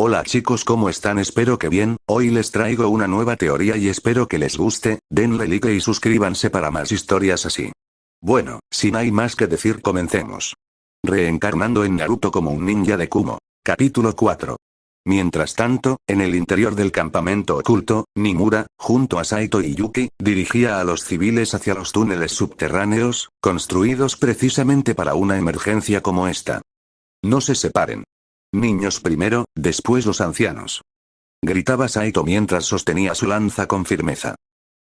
Hola chicos, ¿cómo están? Espero que bien. Hoy les traigo una nueva teoría y espero que les guste. Denle like y suscríbanse para más historias así. Bueno, sin hay más que decir, comencemos. Reencarnando en Naruto como un ninja de Kumo. Capítulo 4. Mientras tanto, en el interior del campamento oculto, Nimura, junto a Saito y Yuki, dirigía a los civiles hacia los túneles subterráneos, construidos precisamente para una emergencia como esta. No se separen. Niños primero, después los ancianos. Gritaba Saito mientras sostenía su lanza con firmeza.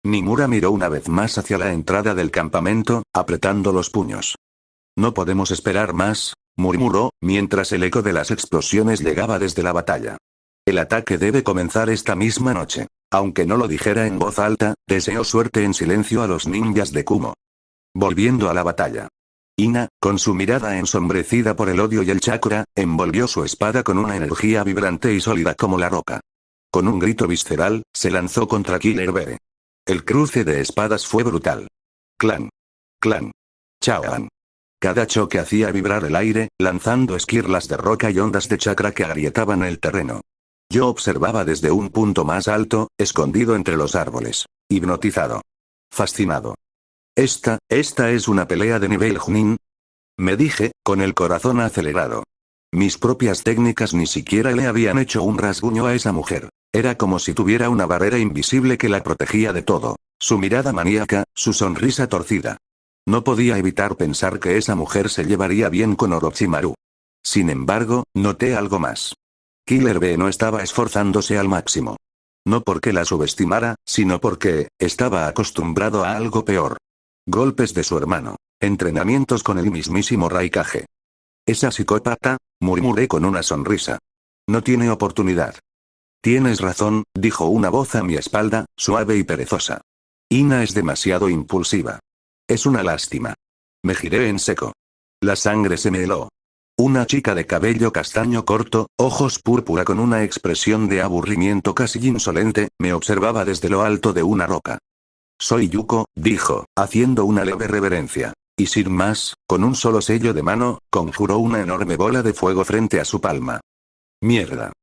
Nimura miró una vez más hacia la entrada del campamento, apretando los puños. No podemos esperar más, murmuró, mientras el eco de las explosiones llegaba desde la batalla. El ataque debe comenzar esta misma noche. Aunque no lo dijera en voz alta, deseó suerte en silencio a los ninjas de Kumo. Volviendo a la batalla. Ina, con su mirada ensombrecida por el odio y el chakra, envolvió su espada con una energía vibrante y sólida como la roca. Con un grito visceral, se lanzó contra Killer Bee. El cruce de espadas fue brutal. Clan. Clan. Chaoan. Cada choque hacía vibrar el aire, lanzando esquirlas de roca y ondas de chakra que agrietaban el terreno. Yo observaba desde un punto más alto, escondido entre los árboles. Hipnotizado. Fascinado. Esta es una pelea de nivel Chunin. Me dije, con el corazón acelerado. Mis propias técnicas ni siquiera le habían hecho un rasguño a esa mujer. Era como si tuviera una barrera invisible que la protegía de todo. Su mirada maníaca, su sonrisa torcida. No podía evitar pensar que esa mujer se llevaría bien con Orochimaru. Sin embargo, noté algo más. Killer Bee no estaba esforzándose al máximo. No porque la subestimara, sino porque estaba acostumbrado a algo peor. Golpes de su hermano. Entrenamientos con el mismísimo Raikage. Esa psicópata, murmuré con una sonrisa. No tiene oportunidad. Tienes razón, dijo una voz a mi espalda, suave y perezosa. Ina es demasiado impulsiva. Es una lástima. Me giré en seco. La sangre se me heló. Una chica de cabello castaño corto, ojos púrpura con una expresión de aburrimiento casi insolente, me observaba desde lo alto de una roca. Soy Yuko, dijo, haciendo una leve reverencia. Y sin más, con un solo sello de mano, conjuró una enorme bola de fuego frente a su palma. ¡Mierda!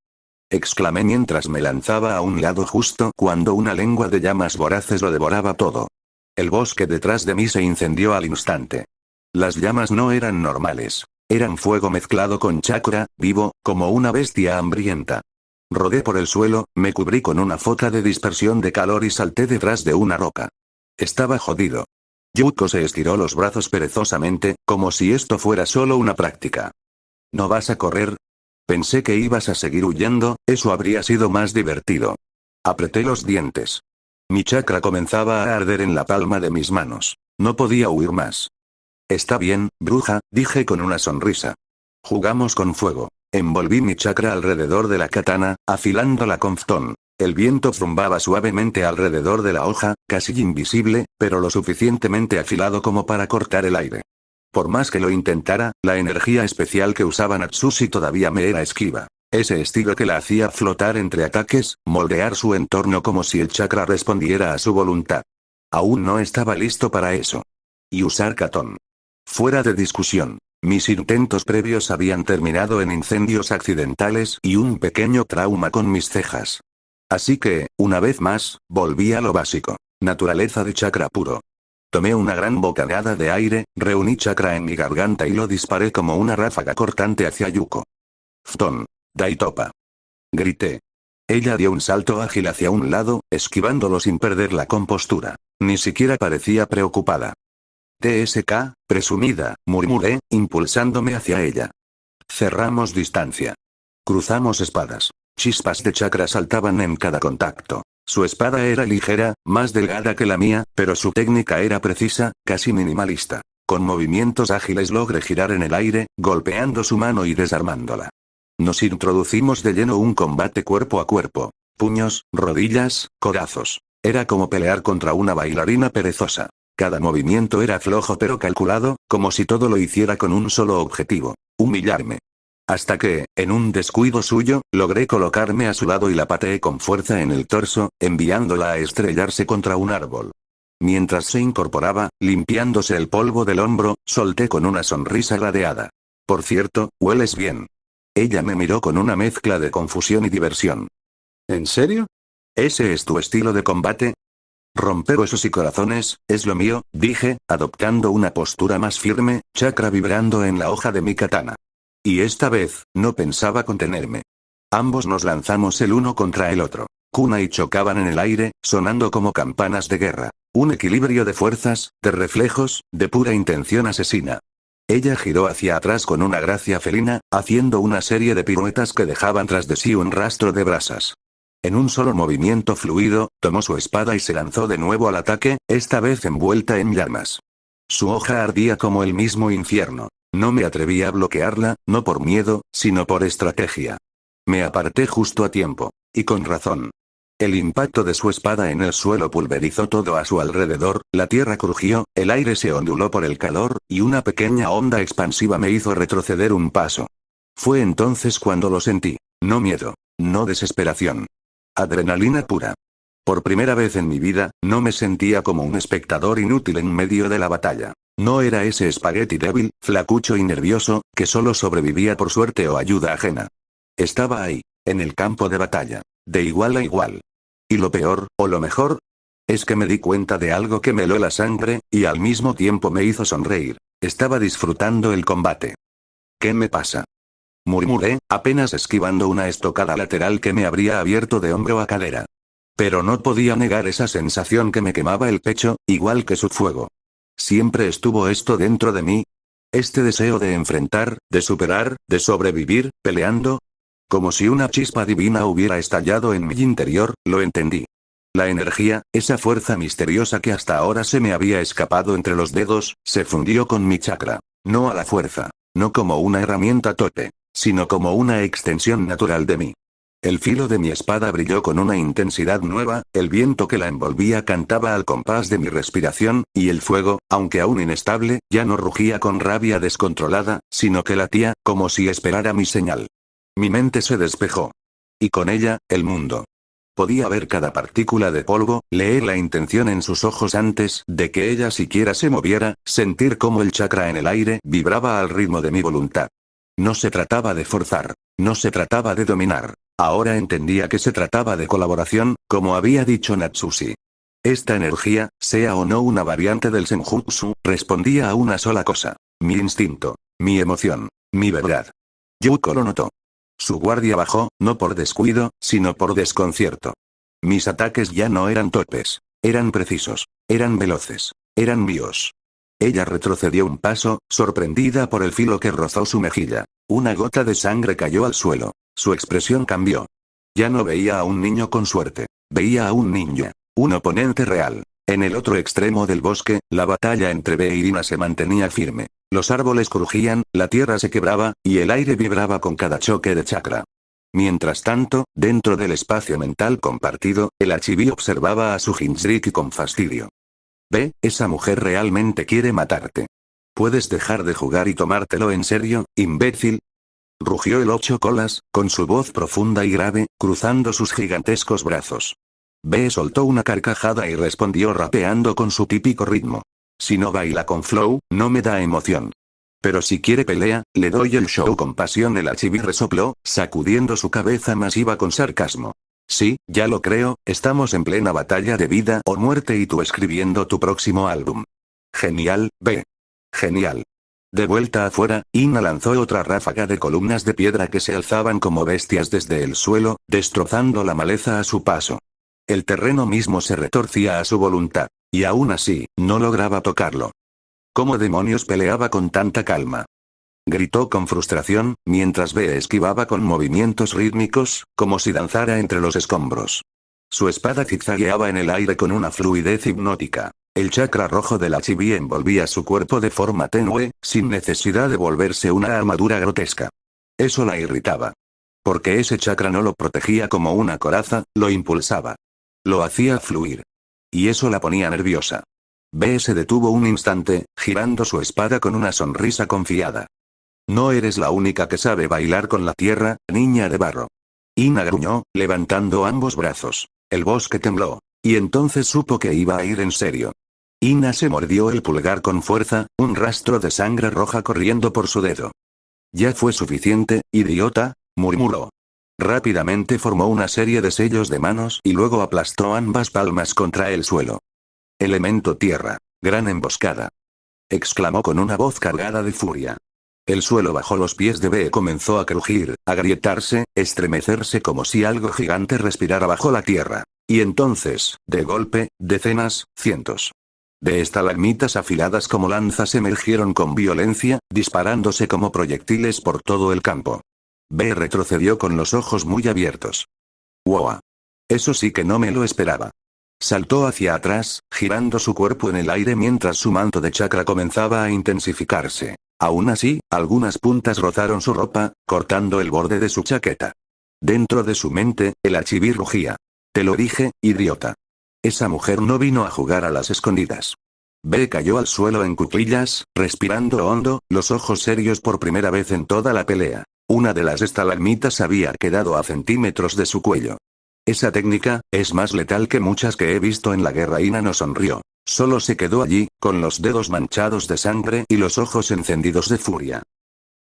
Exclamé mientras me lanzaba a un lado justo cuando una lengua de llamas voraces lo devoraba todo. El bosque detrás de mí se incendió al instante. Las llamas no eran normales. Eran fuego mezclado con chakra, vivo, como una bestia hambrienta. Rodé por el suelo, me cubrí con una foca de dispersión de calor y salté detrás de una roca. Estaba jodido. Yuko se estiró los brazos perezosamente, como si esto fuera solo una práctica. ¿No vas a correr? Pensé que ibas a seguir huyendo, eso habría sido más divertido. Apreté los dientes. Mi chakra comenzaba a arder en la palma de mis manos. No podía huir más. Está bien, bruja, dije con una sonrisa. Jugamos con fuego. Envolví mi chakra alrededor de la katana, afilándola con ftón. El viento zumbaba suavemente alrededor de la hoja, casi invisible, pero lo suficientemente afilado como para cortar el aire. Por más que lo intentara, la energía especial que usaba Natsushi todavía me era esquiva. Ese estilo que la hacía flotar entre ataques, moldear su entorno como si el chakra respondiera a su voluntad. Aún no estaba listo para eso. Y usar Katon. Fuera de discusión. Mis intentos previos habían terminado en incendios accidentales y un pequeño trauma con mis cejas. Así que, una vez más, volví a lo básico. Naturaleza de chakra puro. Tomé una gran bocanada de aire, reuní chakra en mi garganta y lo disparé como una ráfaga cortante hacia Yuko. Ftón. Daitopa. Grité. Ella dio un salto ágil hacia un lado, esquivándolo sin perder la compostura. Ni siquiera parecía preocupada. TSK, presumida, murmuré, impulsándome hacia ella. Cerramos distancia. Cruzamos espadas. Chispas de chakra saltaban en cada contacto. Su espada era ligera, más delgada que la mía, pero su técnica era precisa, casi minimalista. Con movimientos ágiles logré girar en el aire, golpeando su mano y desarmándola. Nos introducimos de lleno un combate cuerpo a cuerpo. Puños, rodillas, codazos. Era como pelear contra una bailarina perezosa. Cada movimiento era flojo pero calculado, como si todo lo hiciera con un solo objetivo: humillarme. Hasta que, en un descuido suyo, logré colocarme a su lado y la pateé con fuerza en el torso, enviándola a estrellarse contra un árbol. Mientras se incorporaba, limpiándose el polvo del hombro, solté con una sonrisa gradeada. Por cierto, hueles bien. Ella me miró con una mezcla de confusión y diversión. ¿En serio? ¿Ese es tu estilo de combate? Romper huesos y corazones, es lo mío, dije, adoptando una postura más firme, chakra vibrando en la hoja de mi katana. Y esta vez, no pensaba contenerme. Ambos nos lanzamos el uno contra el otro. Kunai chocaban en el aire, sonando como campanas de guerra. Un equilibrio de fuerzas, de reflejos, de pura intención asesina. Ella giró hacia atrás con una gracia felina, haciendo una serie de piruetas que dejaban tras de sí un rastro de brasas. En un solo movimiento fluido, tomó su espada y se lanzó de nuevo al ataque, esta vez envuelta en llamas. Su hoja ardía como el mismo infierno. No me atreví a bloquearla, no por miedo, sino por estrategia. Me aparté justo a tiempo. Y con razón. El impacto de su espada en el suelo pulverizó todo a su alrededor, la tierra crujió, el aire se onduló por el calor, y una pequeña onda expansiva me hizo retroceder un paso. Fue entonces cuando lo sentí. No miedo. No desesperación. Adrenalina pura. Por primera vez en mi vida, no me sentía como un espectador inútil en medio de la batalla. No era ese espagueti débil, flacucho y nervioso, que solo sobrevivía por suerte o ayuda ajena. Estaba ahí, en el campo de batalla, de igual a igual. Y lo peor, o lo mejor, es que me di cuenta de algo que me heló la sangre, y al mismo tiempo me hizo sonreír. Estaba disfrutando el combate. ¿Qué me pasa? Murmuré, apenas esquivando una estocada lateral que me habría abierto de hombro a cadera. Pero no podía negar esa sensación que me quemaba el pecho, igual que su fuego. Siempre estuvo esto dentro de mí. Este deseo de enfrentar, de superar, de sobrevivir, peleando. Como si una chispa divina hubiera estallado en mi interior, lo entendí. La energía, esa fuerza misteriosa que hasta ahora se me había escapado entre los dedos, se fundió con mi chakra. No a la fuerza. No como una herramienta tope, sino como una extensión natural de mí. El filo de mi espada brilló con una intensidad nueva, el viento que la envolvía cantaba al compás de mi respiración, y el fuego, aunque aún inestable, ya no rugía con rabia descontrolada, sino que latía, como si esperara mi señal. Mi mente se despejó. Y con ella, el mundo. Podía ver cada partícula de polvo, leer la intención en sus ojos antes de que ella siquiera se moviera, sentir cómo el chakra en el aire vibraba al ritmo de mi voluntad. No se trataba de forzar, no se trataba de dominar. Ahora entendía que se trataba de colaboración, como había dicho Natsushi. Esta energía, sea o no una variante del Senjutsu, respondía a una sola cosa. Mi instinto, mi emoción, mi verdad. Yuko lo notó. Su guardia bajó, no por descuido, sino por desconcierto. Mis ataques ya no eran torpes. Eran precisos. Eran veloces. Eran míos. Ella retrocedió un paso, sorprendida por el filo que rozó su mejilla. Una gota de sangre cayó al suelo. Su expresión cambió. Ya no veía a un niño con suerte. Veía a un ninja. Un oponente real. En el otro extremo del bosque, la batalla entre B e Irina se mantenía firme. Los árboles crujían, la tierra se quebraba, y el aire vibraba con cada choque de chakra. Mientras tanto, dentro del espacio mental compartido, el Achibi observaba a su Jinchuriki con fastidio. Ve, esa mujer realmente quiere matarte. ¿Puedes dejar de jugar y tomártelo en serio, imbécil? Rugió el ocho colas, con su voz profunda y grave, cruzando sus gigantescos brazos. B soltó una carcajada y respondió rapeando con su típico ritmo. Si no baila con flow, no me da emoción. Pero si quiere pelea, le doy el show con pasión. El Achibi resopló, sacudiendo su cabeza masiva con sarcasmo. Sí, ya lo creo, estamos en plena batalla de vida o muerte y tú escribiendo tu próximo álbum. Genial, B. Genial. De vuelta afuera, Ina lanzó otra ráfaga de columnas de piedra que se alzaban como bestias desde el suelo, destrozando la maleza a su paso. El terreno mismo se retorcía a su voluntad, y aún así, no lograba tocarlo. ¿Cómo demonios peleaba con tanta calma? Gritó con frustración, mientras B esquivaba con movimientos rítmicos, como si danzara entre los escombros. Su espada zigzagueaba en el aire con una fluidez hipnótica. El chakra rojo del Achibi envolvía su cuerpo de forma tenue, sin necesidad de volverse una armadura grotesca. Eso la irritaba. Porque ese chakra no lo protegía como una coraza, lo impulsaba. Lo hacía fluir. Y eso la ponía nerviosa. B se detuvo un instante, girando su espada con una sonrisa confiada. No eres la única que sabe bailar con la tierra, niña de barro. Ina gruñó, levantando ambos brazos. El bosque tembló. Y entonces supo que iba a ir en serio. Ina se mordió el pulgar con fuerza, un rastro de sangre roja corriendo por su dedo. Ya fue suficiente, idiota, murmuró. Rápidamente formó una serie de sellos de manos y luego aplastó ambas palmas contra el suelo. Elemento tierra. Gran emboscada. Exclamó con una voz cargada de furia. El suelo bajo los pies de B comenzó a crujir, agrietarse, estremecerse como si algo gigante respirara bajo la tierra. Y entonces, de golpe, decenas, cientos de estalagmitas afiladas como lanzas emergieron con violencia, disparándose como proyectiles por todo el campo. B retrocedió con los ojos muy abiertos. ¡Wow! Eso sí que no me lo esperaba. Saltó hacia atrás, girando su cuerpo en el aire mientras su manto de chakra comenzaba a intensificarse. Aún así, algunas puntas rozaron su ropa, cortando el borde de su chaqueta. Dentro de su mente, el archiví rugía. Te lo dije, idiota. Esa mujer no vino a jugar a las escondidas. B cayó al suelo en cuclillas, respirando hondo, los ojos serios por primera vez en toda la pelea. Una de las estalagmitas había quedado a centímetros de su cuello. Esa técnica, es más letal que muchas que he visto en la guerra. Ina no sonrió. Solo se quedó allí, con los dedos manchados de sangre y los ojos encendidos de furia.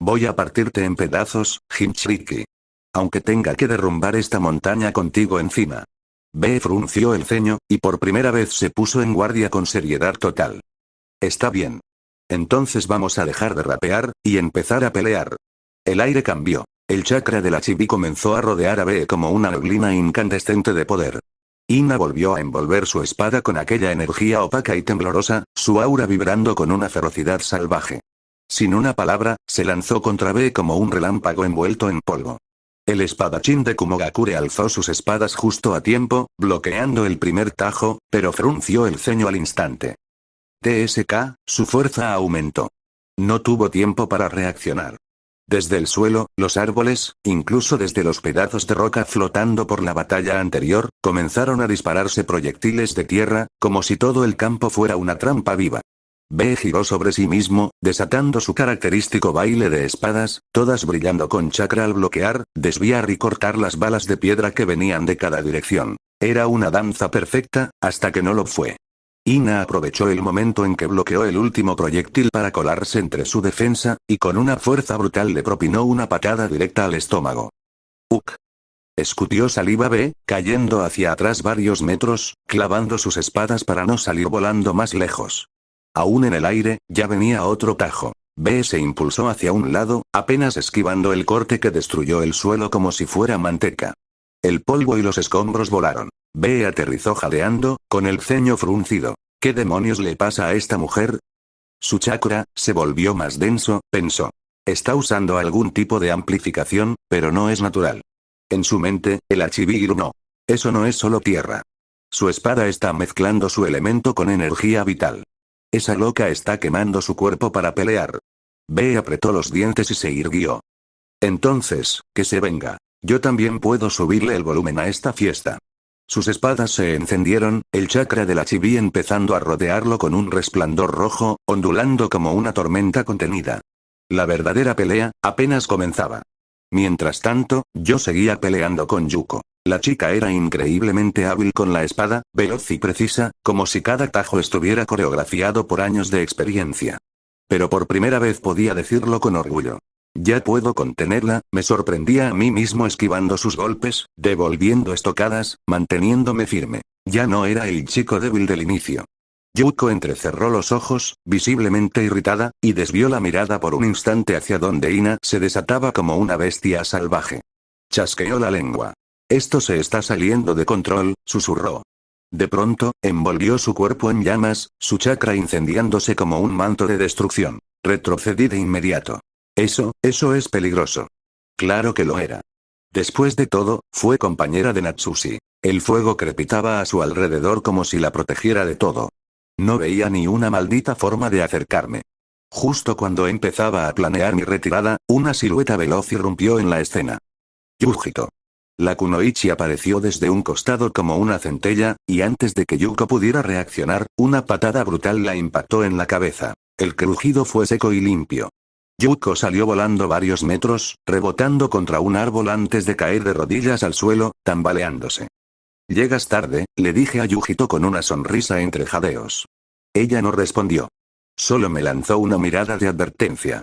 Voy a partirte en pedazos, Jinchuriki. Aunque tenga que derrumbar esta montaña contigo encima. B frunció el ceño, y por primera vez se puso en guardia con seriedad total. Está bien. Entonces vamos a dejar de rapear, y empezar a pelear. El aire cambió. El chakra de la chibi comenzó a rodear a B como una neblina incandescente de poder. Ina volvió a envolver su espada con aquella energía opaca y temblorosa, su aura vibrando con una ferocidad salvaje. Sin una palabra, se lanzó contra B como un relámpago envuelto en polvo. El espadachín de Kumogakure alzó sus espadas justo a tiempo, bloqueando el primer tajo, pero frunció el ceño al instante. TSK, su fuerza aumentó. No tuvo tiempo para reaccionar. Desde el suelo, los árboles, incluso desde los pedazos de roca flotando por la batalla anterior, comenzaron a dispararse proyectiles de tierra, como si todo el campo fuera una trampa viva. B giró sobre sí mismo, desatando su característico baile de espadas, todas brillando con chakra al bloquear, desviar y cortar las balas de piedra que venían de cada dirección. Era una danza perfecta, hasta que no lo fue. Ina aprovechó el momento en que bloqueó el último proyectil para colarse entre su defensa, y con una fuerza brutal le propinó una patada directa al estómago. ¡Uk! Escutió saliva B, cayendo hacia atrás varios metros, clavando sus espadas para no salir volando más lejos. Aún en el aire, ya venía otro tajo. B se impulsó hacia un lado, apenas esquivando el corte que destruyó el suelo como si fuera manteca. El polvo y los escombros volaron. B aterrizó jadeando, con el ceño fruncido. ¿Qué demonios le pasa a esta mujer? Su chakra se volvió más denso, pensó. Está usando algún tipo de amplificación, pero no es natural. En su mente, el archiví grunó. Eso no es solo tierra. Su espada está mezclando su elemento con energía vital. Esa loca está quemando su cuerpo para pelear. B apretó los dientes y se irguió. Entonces, que se venga. Yo también puedo subirle el volumen a esta fiesta. Sus espadas se encendieron, el chakra de la chibi empezando a rodearlo con un resplandor rojo, ondulando como una tormenta contenida. La verdadera pelea, apenas comenzaba. Mientras tanto, yo seguía peleando con Yuko. La chica era increíblemente hábil con la espada, veloz y precisa, como si cada tajo estuviera coreografiado por años de experiencia. Pero por primera vez podía decirlo con orgullo. Ya puedo contenerla, me sorprendía a mí mismo esquivando sus golpes, devolviendo estocadas, manteniéndome firme. Ya no era el chico débil del inicio. Yuko entrecerró los ojos, visiblemente irritada, y desvió la mirada por un instante hacia donde Ina se desataba como una bestia salvaje. Chasqueó la lengua. Esto se está saliendo de control, susurró. De pronto, envolvió su cuerpo en llamas, su chakra incendiándose como un manto de destrucción. Retrocedí de inmediato. Eso es peligroso. Claro que lo era. Después de todo, fue compañera de Natsushi. El fuego crepitaba a su alrededor como si la protegiera de todo. No veía ni una maldita forma de acercarme. Justo cuando empezaba a planear mi retirada, una silueta veloz irrumpió en la escena. Yujito. La kunoichi apareció desde un costado como una centella, y antes de que Yuko pudiera reaccionar, una patada brutal la impactó en la cabeza. El crujido fue seco y limpio. Yuko salió volando varios metros, rebotando contra un árbol antes de caer de rodillas al suelo, tambaleándose. Llegas tarde, le dije a Yujito con una sonrisa entre jadeos. Ella no respondió. Solo me lanzó una mirada de advertencia.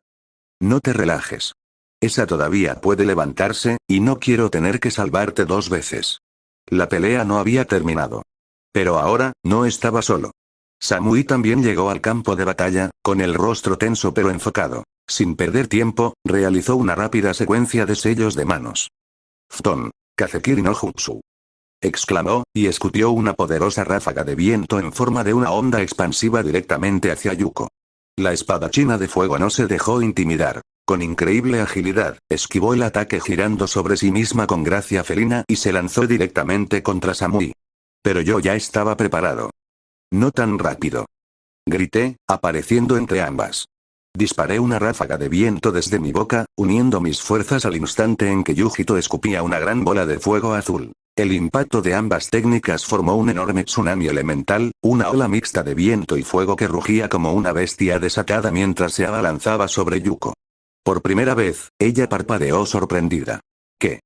No te relajes. Esa todavía puede levantarse, y no quiero tener que salvarte 2 veces. La pelea no había terminado. Pero ahora, no estaba solo. Samui también llegó al campo de batalla, con el rostro tenso pero enfocado. Sin perder tiempo, realizó una rápida secuencia de sellos de manos. «Fton. Kazekiri no Jutsu», exclamó, y escutió una poderosa ráfaga de viento en forma de una onda expansiva directamente hacia Yuko. La espadachina de fuego no se dejó intimidar. Con increíble agilidad, esquivó el ataque girando sobre sí misma con gracia felina y se lanzó directamente contra Samui. Pero yo ya estaba preparado. «No tan rápido», grité, apareciendo entre ambas. Disparé una ráfaga de viento desde mi boca, uniendo mis fuerzas al instante en que Yujito escupía una gran bola de fuego azul. El impacto de ambas técnicas formó un enorme tsunami elemental, una ola mixta de viento y fuego que rugía como una bestia desatada mientras se abalanzaba sobre Yuko. Por primera vez, ella parpadeó sorprendida. «¿Qué?»,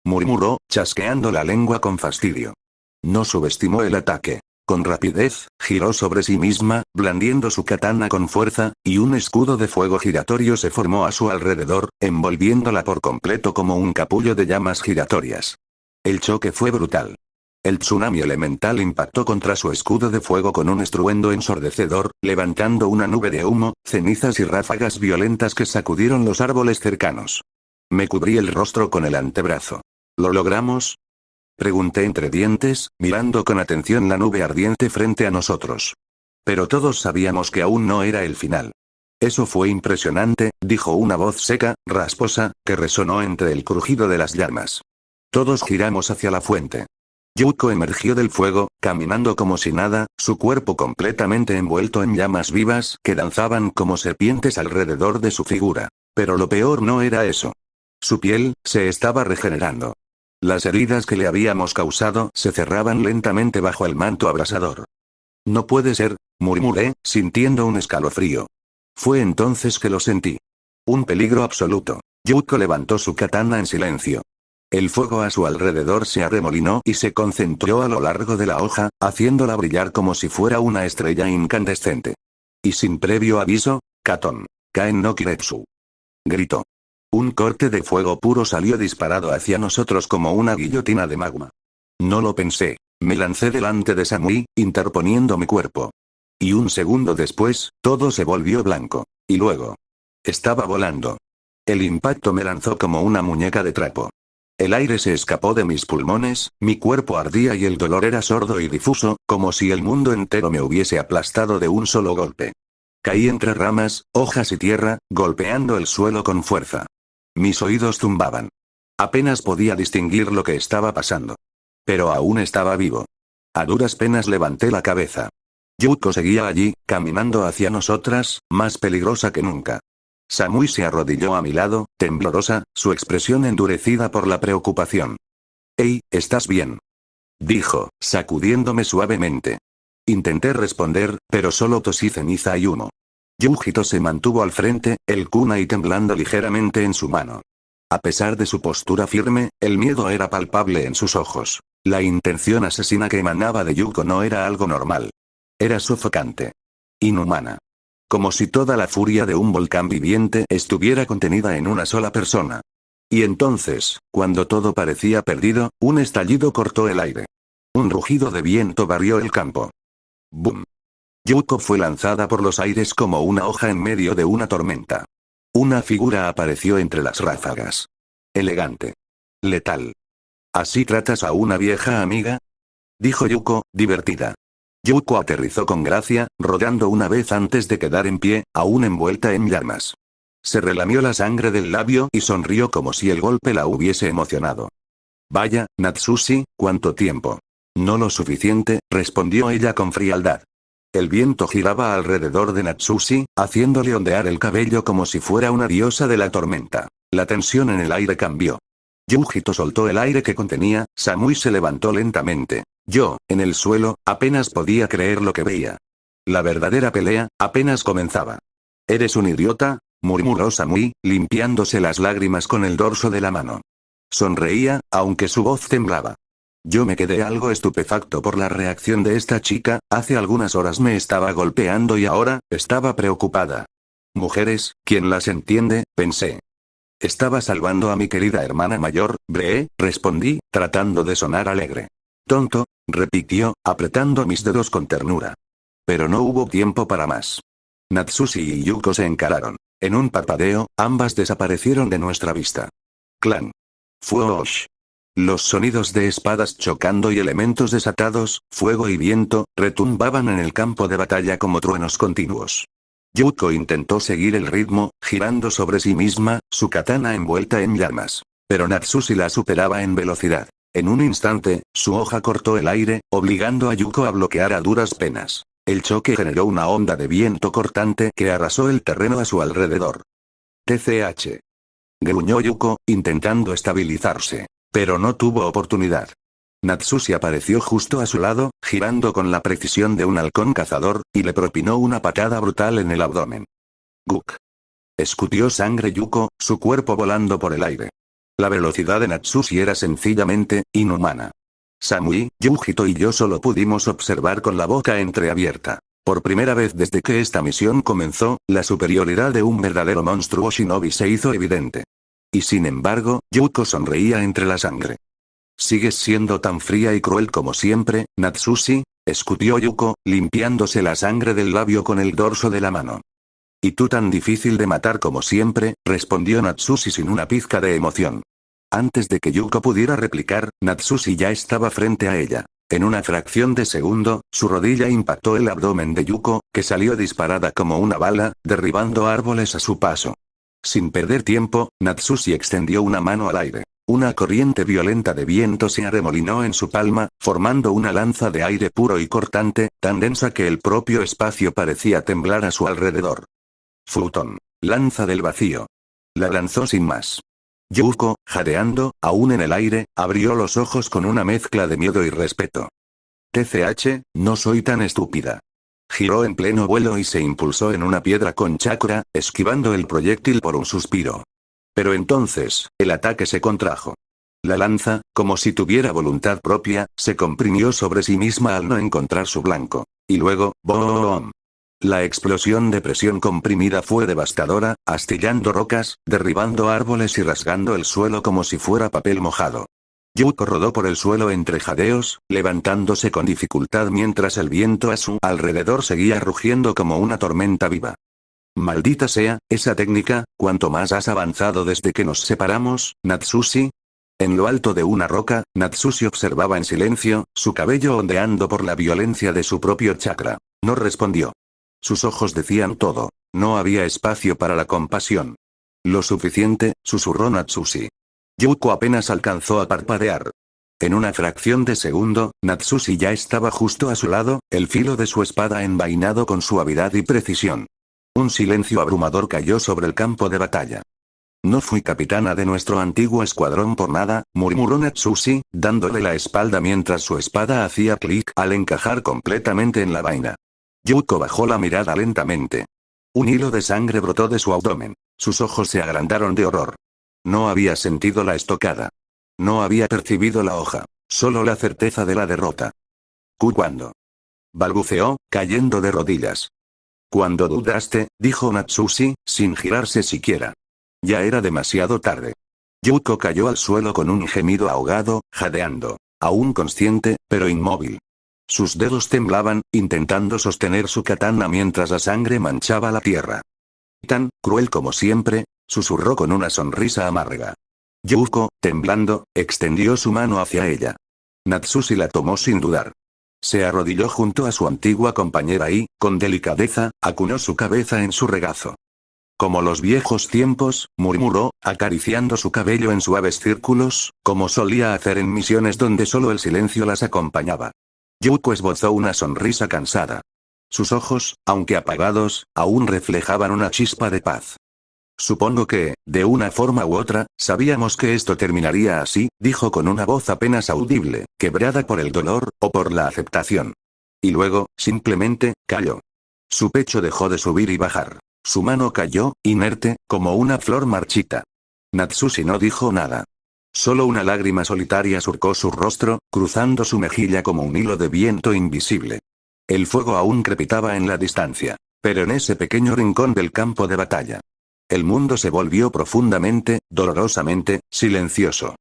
murmuró, chasqueando la lengua con fastidio. No subestimó el ataque. Con rapidez, giró sobre sí misma, blandiendo su katana con fuerza, y un escudo de fuego giratorio se formó a su alrededor, envolviéndola por completo como un capullo de llamas giratorias. El choque fue brutal. El tsunami elemental impactó contra su escudo de fuego con un estruendo ensordecedor, levantando una nube de humo, cenizas y ráfagas violentas que sacudieron los árboles cercanos. Me cubrí el rostro con el antebrazo. ¿Lo logramos?, pregunté entre dientes, mirando con atención la nube ardiente frente a nosotros. Pero todos sabíamos que aún no era el final. «Eso fue impresionante», dijo una voz seca, rasposa, que resonó entre el crujido de las llamas. Todos giramos hacia la fuente. Yuko emergió del fuego, caminando como si nada, su cuerpo completamente envuelto en llamas vivas que danzaban como serpientes alrededor de su figura. Pero lo peor no era eso. Su piel se estaba regenerando. Las heridas que le habíamos causado se cerraban lentamente bajo el manto abrasador. «No puede ser», murmuré, sintiendo un escalofrío. Fue entonces que lo sentí. Un peligro absoluto. Yuko levantó su katana en silencio. El fuego a su alrededor se arremolinó y se concentró a lo largo de la hoja, haciéndola brillar como si fuera una estrella incandescente. Y sin previo aviso, «Katon. Kaen no Kiretsu», gritó. Un corte de fuego puro salió disparado hacia nosotros como una guillotina de magma. No lo pensé. Me lancé delante de Samui, interponiendo mi cuerpo. Y un segundo después, todo se volvió blanco. Y luego. Estaba volando. El impacto me lanzó como una muñeca de trapo. El aire se escapó de mis pulmones, mi cuerpo ardía y el dolor era sordo y difuso, como si el mundo entero me hubiese aplastado de un solo golpe. Caí entre ramas, hojas y tierra, golpeando el suelo con fuerza. Mis oídos zumbaban. Apenas podía distinguir lo que estaba pasando. Pero aún estaba vivo. A duras penas levanté la cabeza. Yuko seguía allí, caminando hacia nosotras, más peligrosa que nunca. Samui se arrodilló a mi lado, temblorosa, su expresión endurecida por la preocupación. «Hey, ¿estás bien?», dijo, sacudiéndome suavemente. Intenté responder, pero solo tosí ceniza y humo. Yujito se mantuvo al frente, el kunai temblando ligeramente en su mano. A pesar de su postura firme, el miedo era palpable en sus ojos. La intención asesina que emanaba de Yuko no era algo normal. Era sofocante. Inhumana. Como si toda la furia de un volcán viviente estuviera contenida en una sola persona. Y entonces, cuando todo parecía perdido, un estallido cortó el aire. Un rugido de viento barrió el campo. ¡Bum! Yuko fue lanzada por los aires como una hoja en medio de una tormenta. Una figura apareció entre las ráfagas. Elegante. Letal. ¿Así tratas a una vieja amiga?, dijo Yuko, divertida. Yuko aterrizó con gracia, rodando una vez antes de quedar en pie, aún envuelta en llamas. Se relamió la sangre del labio y sonrió como si el golpe la hubiese emocionado. «Vaya, Natsushi, ¿cuánto tiempo?». «No lo suficiente», respondió ella con frialdad. El viento giraba alrededor de Natsushi, haciéndole ondear el cabello como si fuera una diosa de la tormenta. La tensión en el aire cambió. Yujito soltó el aire que contenía, Samui se levantó lentamente. Yo, en el suelo, apenas podía creer lo que veía. La verdadera pelea, apenas comenzaba. «¿Eres un idiota?», murmuró Samui, limpiándose las lágrimas con el dorso de la mano. Sonreía, aunque su voz temblaba. Yo me quedé algo estupefacto por la reacción de esta chica, hace algunas horas me estaba golpeando y ahora, estaba preocupada. Mujeres, ¿quién las entiende?, pensé. Estaba salvando a mi querida hermana mayor, Bree, respondí, tratando de sonar alegre. Tonto, repitió, apretando mis dedos con ternura. Pero no hubo tiempo para más. Natsushi y Yuko se encararon. En un parpadeo, ambas desaparecieron de nuestra vista. Clan. Fuosh. Los sonidos de espadas chocando y elementos desatados, fuego y viento, retumbaban en el campo de batalla como truenos continuos. Yuko intentó seguir el ritmo, girando sobre sí misma, su katana envuelta en llamas. Pero Natsushi la superaba en velocidad. En un instante, su hoja cortó el aire, obligando a Yuko a bloquear a duras penas. El choque generó una onda de viento cortante que arrasó el terreno a su alrededor. TCH. Gruñó Yuko, intentando estabilizarse. Pero no tuvo oportunidad. Natsushi apareció justo a su lado, girando con la precisión de un halcón cazador, y le propinó una patada brutal en el abdomen. Guk. Escutió sangre Yuko, su cuerpo volando por el aire. La velocidad de Natsushi era sencillamente inhumana. Samui, Yujito y yo solo pudimos observar con la boca entreabierta. Por primera vez desde que esta misión comenzó, la superioridad de un verdadero monstruo shinobi se hizo evidente. Y sin embargo, Yuko sonreía entre la sangre. «Sigues siendo tan fría y cruel como siempre, Natsushi», escutió Yuko, limpiándose la sangre del labio con el dorso de la mano. «Y tú tan difícil de matar como siempre», respondió Natsushi sin una pizca de emoción. Antes de que Yuko pudiera replicar, Natsushi ya estaba frente a ella. En una fracción de segundo, su rodilla impactó el abdomen de Yuko, que salió disparada como una bala, derribando árboles a su paso. Sin perder tiempo, Natsushi extendió una mano al aire. Una corriente violenta de viento se arremolinó en su palma, formando una lanza de aire puro y cortante, tan densa que el propio espacio parecía temblar a su alrededor. Futon. Lanza del vacío. La lanzó sin más. Yuko, jadeando, aún en el aire, abrió los ojos con una mezcla de miedo y respeto. TCH, no soy tan estúpida. Giró en pleno vuelo y se impulsó en una piedra con chakra, esquivando el proyectil por un suspiro. Pero entonces, el ataque se contrajo. La lanza, como si tuviera voluntad propia, se comprimió sobre sí misma al no encontrar su blanco. Y luego, ¡boom! La explosión de presión comprimida fue devastadora, astillando rocas, derribando árboles y rasgando el suelo como si fuera papel mojado. Yuko rodó por el suelo entre jadeos, levantándose con dificultad mientras el viento a su alrededor seguía rugiendo como una tormenta viva. Maldita sea, esa técnica, ¿cuánto más has avanzado desde que nos separamos, Natsushi? En lo alto de una roca, Natsushi observaba en silencio, su cabello ondeando por la violencia de su propio chakra. No respondió. Sus ojos decían todo. No había espacio para la compasión. Lo suficiente, susurró Natsushi. Yuko apenas alcanzó a parpadear. En una fracción de segundo, Natsushi ya estaba justo a su lado, el filo de su espada envainado con suavidad y precisión. Un silencio abrumador cayó sobre el campo de batalla. No fui capitana de nuestro antiguo escuadrón por nada, murmuró Natsushi, dándole la espalda mientras su espada hacía clic al encajar completamente en la vaina. Yuko bajó la mirada lentamente. Un hilo de sangre brotó de su abdomen. Sus ojos se agrandaron de horror. No había sentido la estocada. No había percibido la hoja. Solo la certeza de la derrota. ¿Cuándo? Balbuceó, cayendo de rodillas. Cuando dudaste, dijo Natsushi, sin girarse siquiera. Ya era demasiado tarde. Yuko cayó al suelo con un gemido ahogado, jadeando. Aún consciente, pero inmóvil. Sus dedos temblaban, intentando sostener su katana mientras la sangre manchaba la tierra. Tan cruel como siempre, susurró con una sonrisa amarga. Yuko, temblando, extendió su mano hacia ella. Natsushi la tomó sin dudar. Se arrodilló junto a su antigua compañera y, con delicadeza, acunó su cabeza en su regazo. Como los viejos tiempos, murmuró, acariciando su cabello en suaves círculos, como solía hacer en misiones donde solo el silencio las acompañaba. Yuko esbozó una sonrisa cansada. Sus ojos, aunque apagados, aún reflejaban una chispa de paz. Supongo que, de una forma u otra, sabíamos que esto terminaría así, dijo con una voz apenas audible, quebrada por el dolor, o por la aceptación. Y luego, simplemente, cayó. Su pecho dejó de subir y bajar. Su mano cayó, inerte, como una flor marchita. Natsushi no dijo nada. Solo una lágrima solitaria surcó su rostro, cruzando su mejilla como un hilo de viento invisible. El fuego aún crepitaba en la distancia. Pero en ese pequeño rincón del campo de batalla. El mundo se volvió profundamente, dolorosamente, silencioso.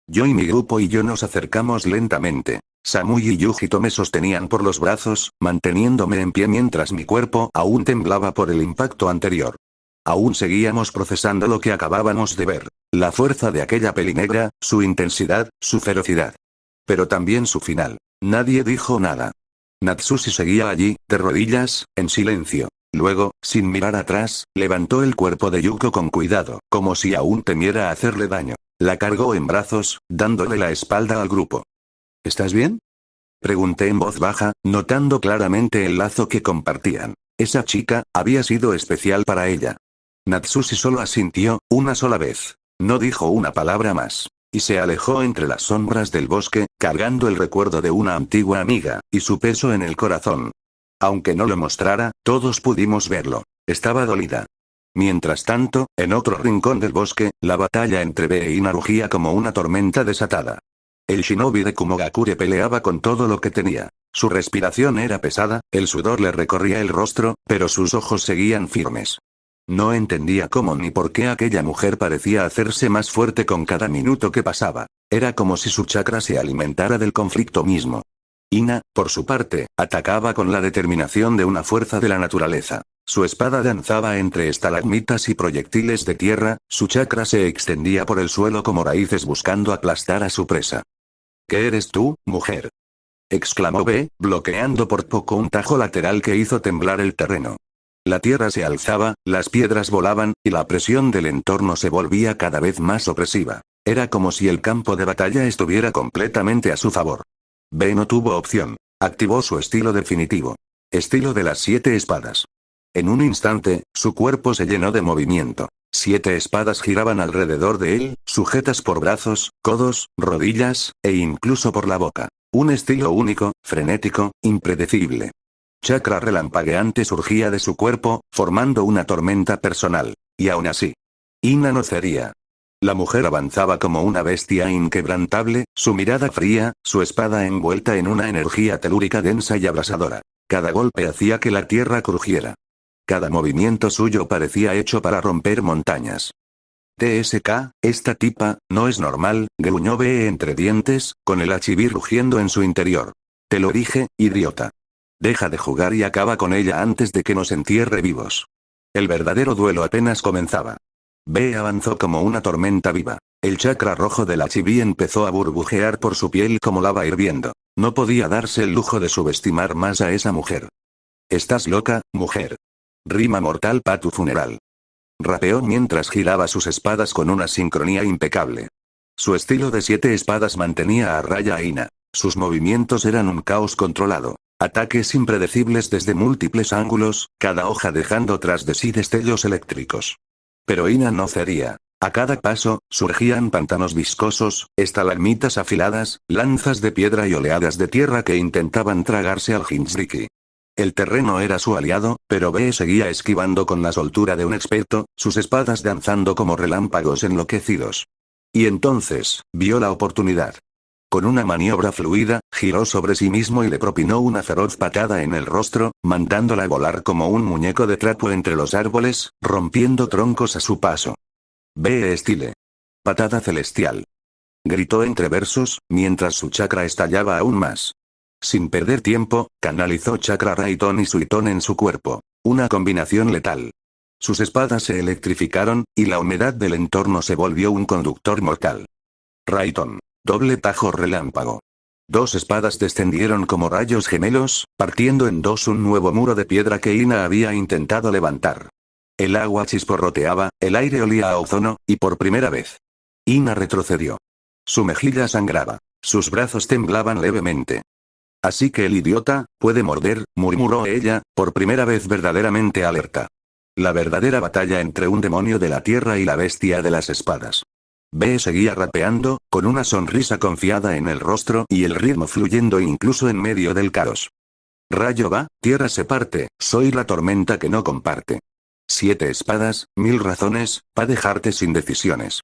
Yo y mi grupo y yo nos acercamos lentamente. Samui y Yujito me sostenían por los brazos, manteniéndome en pie mientras mi cuerpo aún temblaba por el impacto anterior. Aún seguíamos procesando lo que acabábamos de ver. La fuerza de aquella peli negra, su intensidad, su ferocidad. Pero también su final. Nadie dijo nada. Natsushi seguía allí, de rodillas, en silencio. Luego, sin mirar atrás, levantó el cuerpo de Yuko con cuidado, como si aún temiera hacerle daño. La cargó en brazos, dándole la espalda al grupo. ¿Estás bien? Pregunté en voz baja, notando claramente el lazo que compartían. Esa chica, había sido especial para ella. Natsushi solo asintió, una sola vez. No dijo una palabra más. Y se alejó entre las sombras del bosque, cargando el recuerdo de una antigua amiga, y su peso en el corazón. Aunque no lo mostrara, todos pudimos verlo. Estaba dolida. Mientras tanto, en otro rincón del bosque, la batalla entre Be e Ina rugía como una tormenta desatada. El shinobi de Kumogakure peleaba con todo lo que tenía. Su respiración era pesada, el sudor le recorría el rostro, pero sus ojos seguían firmes. No entendía cómo ni por qué aquella mujer parecía hacerse más fuerte con cada minuto que pasaba. Era como si su chakra se alimentara del conflicto mismo. Ina, por su parte, atacaba con la determinación de una fuerza de la naturaleza. Su espada danzaba entre estalagmitas y proyectiles de tierra, su chakra se extendía por el suelo como raíces buscando aplastar a su presa. ¿Qué eres tú, mujer? Exclamó Be, bloqueando por poco un tajo lateral que hizo temblar el terreno. La tierra se alzaba, las piedras volaban, y la presión del entorno se volvía cada vez más opresiva. Era como si el campo de batalla estuviera completamente a su favor. Be no tuvo opción. Activó su estilo definitivo. Estilo de las 7 espadas. En un instante, su cuerpo se llenó de movimiento. 7 espadas giraban alrededor de él, sujetas por brazos, codos, rodillas, e incluso por la boca. Un estilo único, frenético, impredecible. Chakra relampagueante surgía de su cuerpo, formando una tormenta personal. Y aún así. Ina no cedía. La mujer avanzaba como una bestia inquebrantable, su mirada fría, su espada envuelta en una energía telúrica densa y abrasadora. Cada golpe hacía que la tierra crujiera. Cada movimiento suyo parecía hecho para romper montañas. TSK, esta tipa, no es normal, gruñó Be entre dientes, con el achibí rugiendo en su interior. Te lo dije, idiota. Deja de jugar y acaba con ella antes de que nos entierre vivos. El verdadero duelo apenas comenzaba. Be avanzó como una tormenta viva. El chakra rojo del achibí empezó a burbujear por su piel como lava hirviendo. No podía darse el lujo de subestimar más a esa mujer. Estás loca, mujer. Rima mortal pa' tu funeral. Rapeó mientras giraba sus espadas con una sincronía impecable. Su estilo de 7 espadas mantenía a raya a Ina. Sus movimientos eran un caos controlado. Ataques impredecibles desde múltiples ángulos, cada hoja dejando tras de sí destellos eléctricos. Pero Ina no cedía. A cada paso, surgían pantanos viscosos, estalagmitas afiladas, lanzas de piedra y oleadas de tierra que intentaban tragarse al Jinchuriki. El terreno era su aliado, pero Be seguía esquivando con la soltura de un experto, sus espadas danzando como relámpagos enloquecidos. Y entonces, vio la oportunidad. Con una maniobra fluida, giró sobre sí mismo y le propinó una feroz patada en el rostro, mandándola volar como un muñeco de trapo entre los árboles, rompiendo troncos a su paso. Be estile. Patada celestial. Gritó entre versos, mientras su chakra estallaba aún más. Sin perder tiempo, canalizó chakra Raiton y Suiton en su cuerpo. Una combinación letal. Sus espadas se electrificaron, y la humedad del entorno se volvió un conductor mortal. Raiton. Doble tajo relámpago. 2 espadas descendieron como rayos gemelos, partiendo en dos un nuevo muro de piedra que Ina había intentado levantar. El agua chisporroteaba, el aire olía a ozono, y por primera vez. Ina retrocedió. Su mejilla sangraba. Sus brazos temblaban levemente. Así que el idiota, puede morder, murmuró ella, por primera vez verdaderamente alerta. La verdadera batalla entre un demonio de la tierra y la bestia de las espadas. Be seguía rapeando, con una sonrisa confiada en el rostro y el ritmo fluyendo incluso en medio del caos. Rayo va, tierra se parte, soy la tormenta que no comparte. 7 espadas, 1000 razones, pa' dejarte sin decisiones.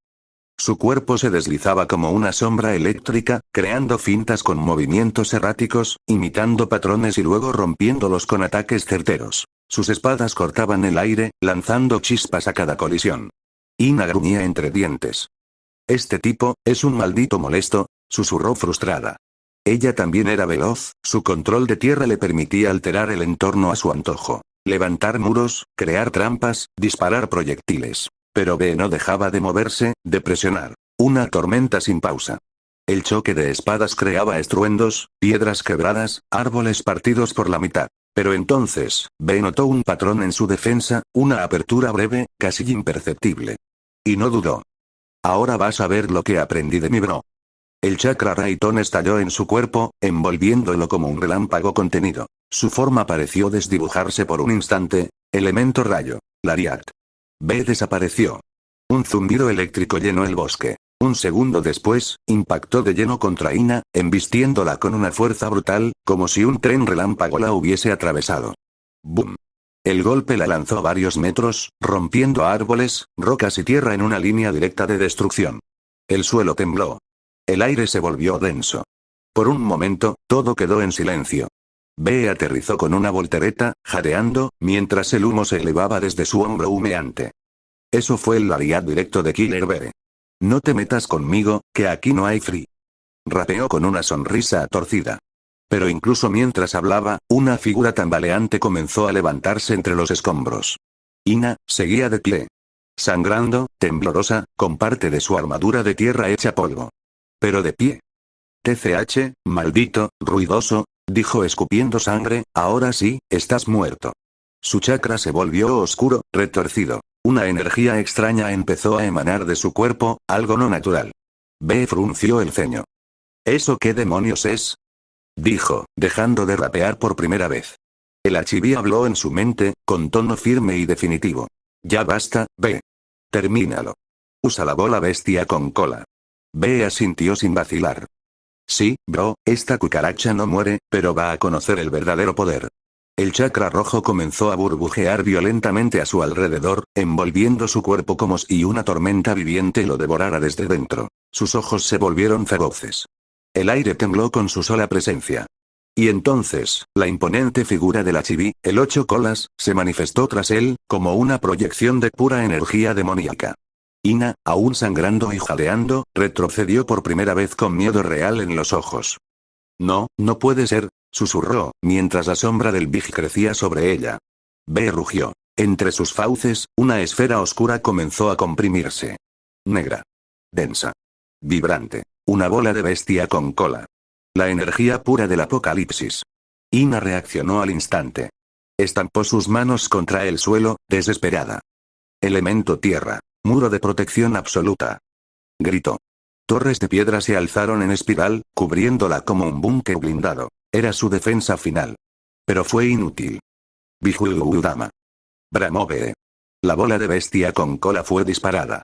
Su cuerpo se deslizaba como una sombra eléctrica, creando fintas con movimientos erráticos, imitando patrones y luego rompiéndolos con ataques certeros. Sus espadas cortaban el aire, lanzando chispas a cada colisión. Ina gruñía entre dientes. Este tipo, es un maldito molesto, susurró frustrada. Ella también era veloz, su control de tierra le permitía alterar el entorno a su antojo. Levantar muros, crear trampas, disparar proyectiles. Pero B no dejaba de moverse, de presionar. Una tormenta sin pausa. El choque de espadas creaba estruendos, piedras quebradas, árboles partidos por la mitad. Pero entonces, B notó un patrón en su defensa, una apertura breve, casi imperceptible. Y no dudó. Ahora vas a ver lo que aprendí de mi bro. El chakra Raitón estalló en su cuerpo, envolviéndolo como un relámpago contenido. Su forma pareció desdibujarse por un instante. Elemento rayo. Lariat. B desapareció. Un zumbido eléctrico llenó el bosque. Un segundo después, impactó de lleno contra Ina, embistiéndola con una fuerza brutal, como si un tren relámpago la hubiese atravesado. ¡Bum! El golpe la lanzó a varios metros, rompiendo árboles, rocas y tierra en una línea directa de destrucción. El suelo tembló. El aire se volvió denso. Por un momento, todo quedó en silencio. B aterrizó con una voltereta, jadeando, mientras el humo se elevaba desde su hombro humeante. Eso fue el lariat directo de Killer B. No te metas conmigo, que aquí no hay free. Rapeó con una sonrisa torcida. Pero incluso mientras hablaba, una figura tambaleante comenzó a levantarse entre los escombros. Ina, seguía de pie. Sangrando, temblorosa, con parte de su armadura de tierra hecha polvo. Pero de pie. TCH, maldito, ruidoso, dijo escupiendo sangre, ahora sí, estás muerto. Su chakra se volvió oscuro, retorcido. Una energía extraña empezó a emanar de su cuerpo, algo no natural. B frunció el ceño. ¿Eso qué demonios es? Dijo, dejando de rapear por primera vez. El Achibi habló en su mente, con tono firme y definitivo. Ya basta, B. Termínalo. Usa la bola bestia con cola. B asintió sin vacilar. Sí, bro, esta cucaracha no muere, pero va a conocer el verdadero poder. El chakra rojo comenzó a burbujear violentamente a su alrededor, envolviendo su cuerpo como si una tormenta viviente lo devorara desde dentro. Sus ojos se volvieron feroces. El aire tembló con su sola presencia. Y entonces, la imponente figura del Achibi, el 8 colas, se manifestó tras él, como una proyección de pura energía demoníaca. Ina, aún sangrando y jadeando, retrocedió por primera vez con miedo real en los ojos. No, no puede ser, susurró, mientras la sombra del Big crecía sobre ella. B rugió. Entre sus fauces, una esfera oscura comenzó a comprimirse. Negra. Densa. Vibrante. Una bola de bestia con cola. La energía pura del apocalipsis. Ina reaccionó al instante. Estampó sus manos contra el suelo, desesperada. Elemento tierra. Muro de protección absoluta. Gritó. Torres de piedra se alzaron en espiral, cubriéndola como un búnker blindado. Era su defensa final. Pero fue inútil. Bijuludama. Bramó B. La bola de bestia con cola fue disparada.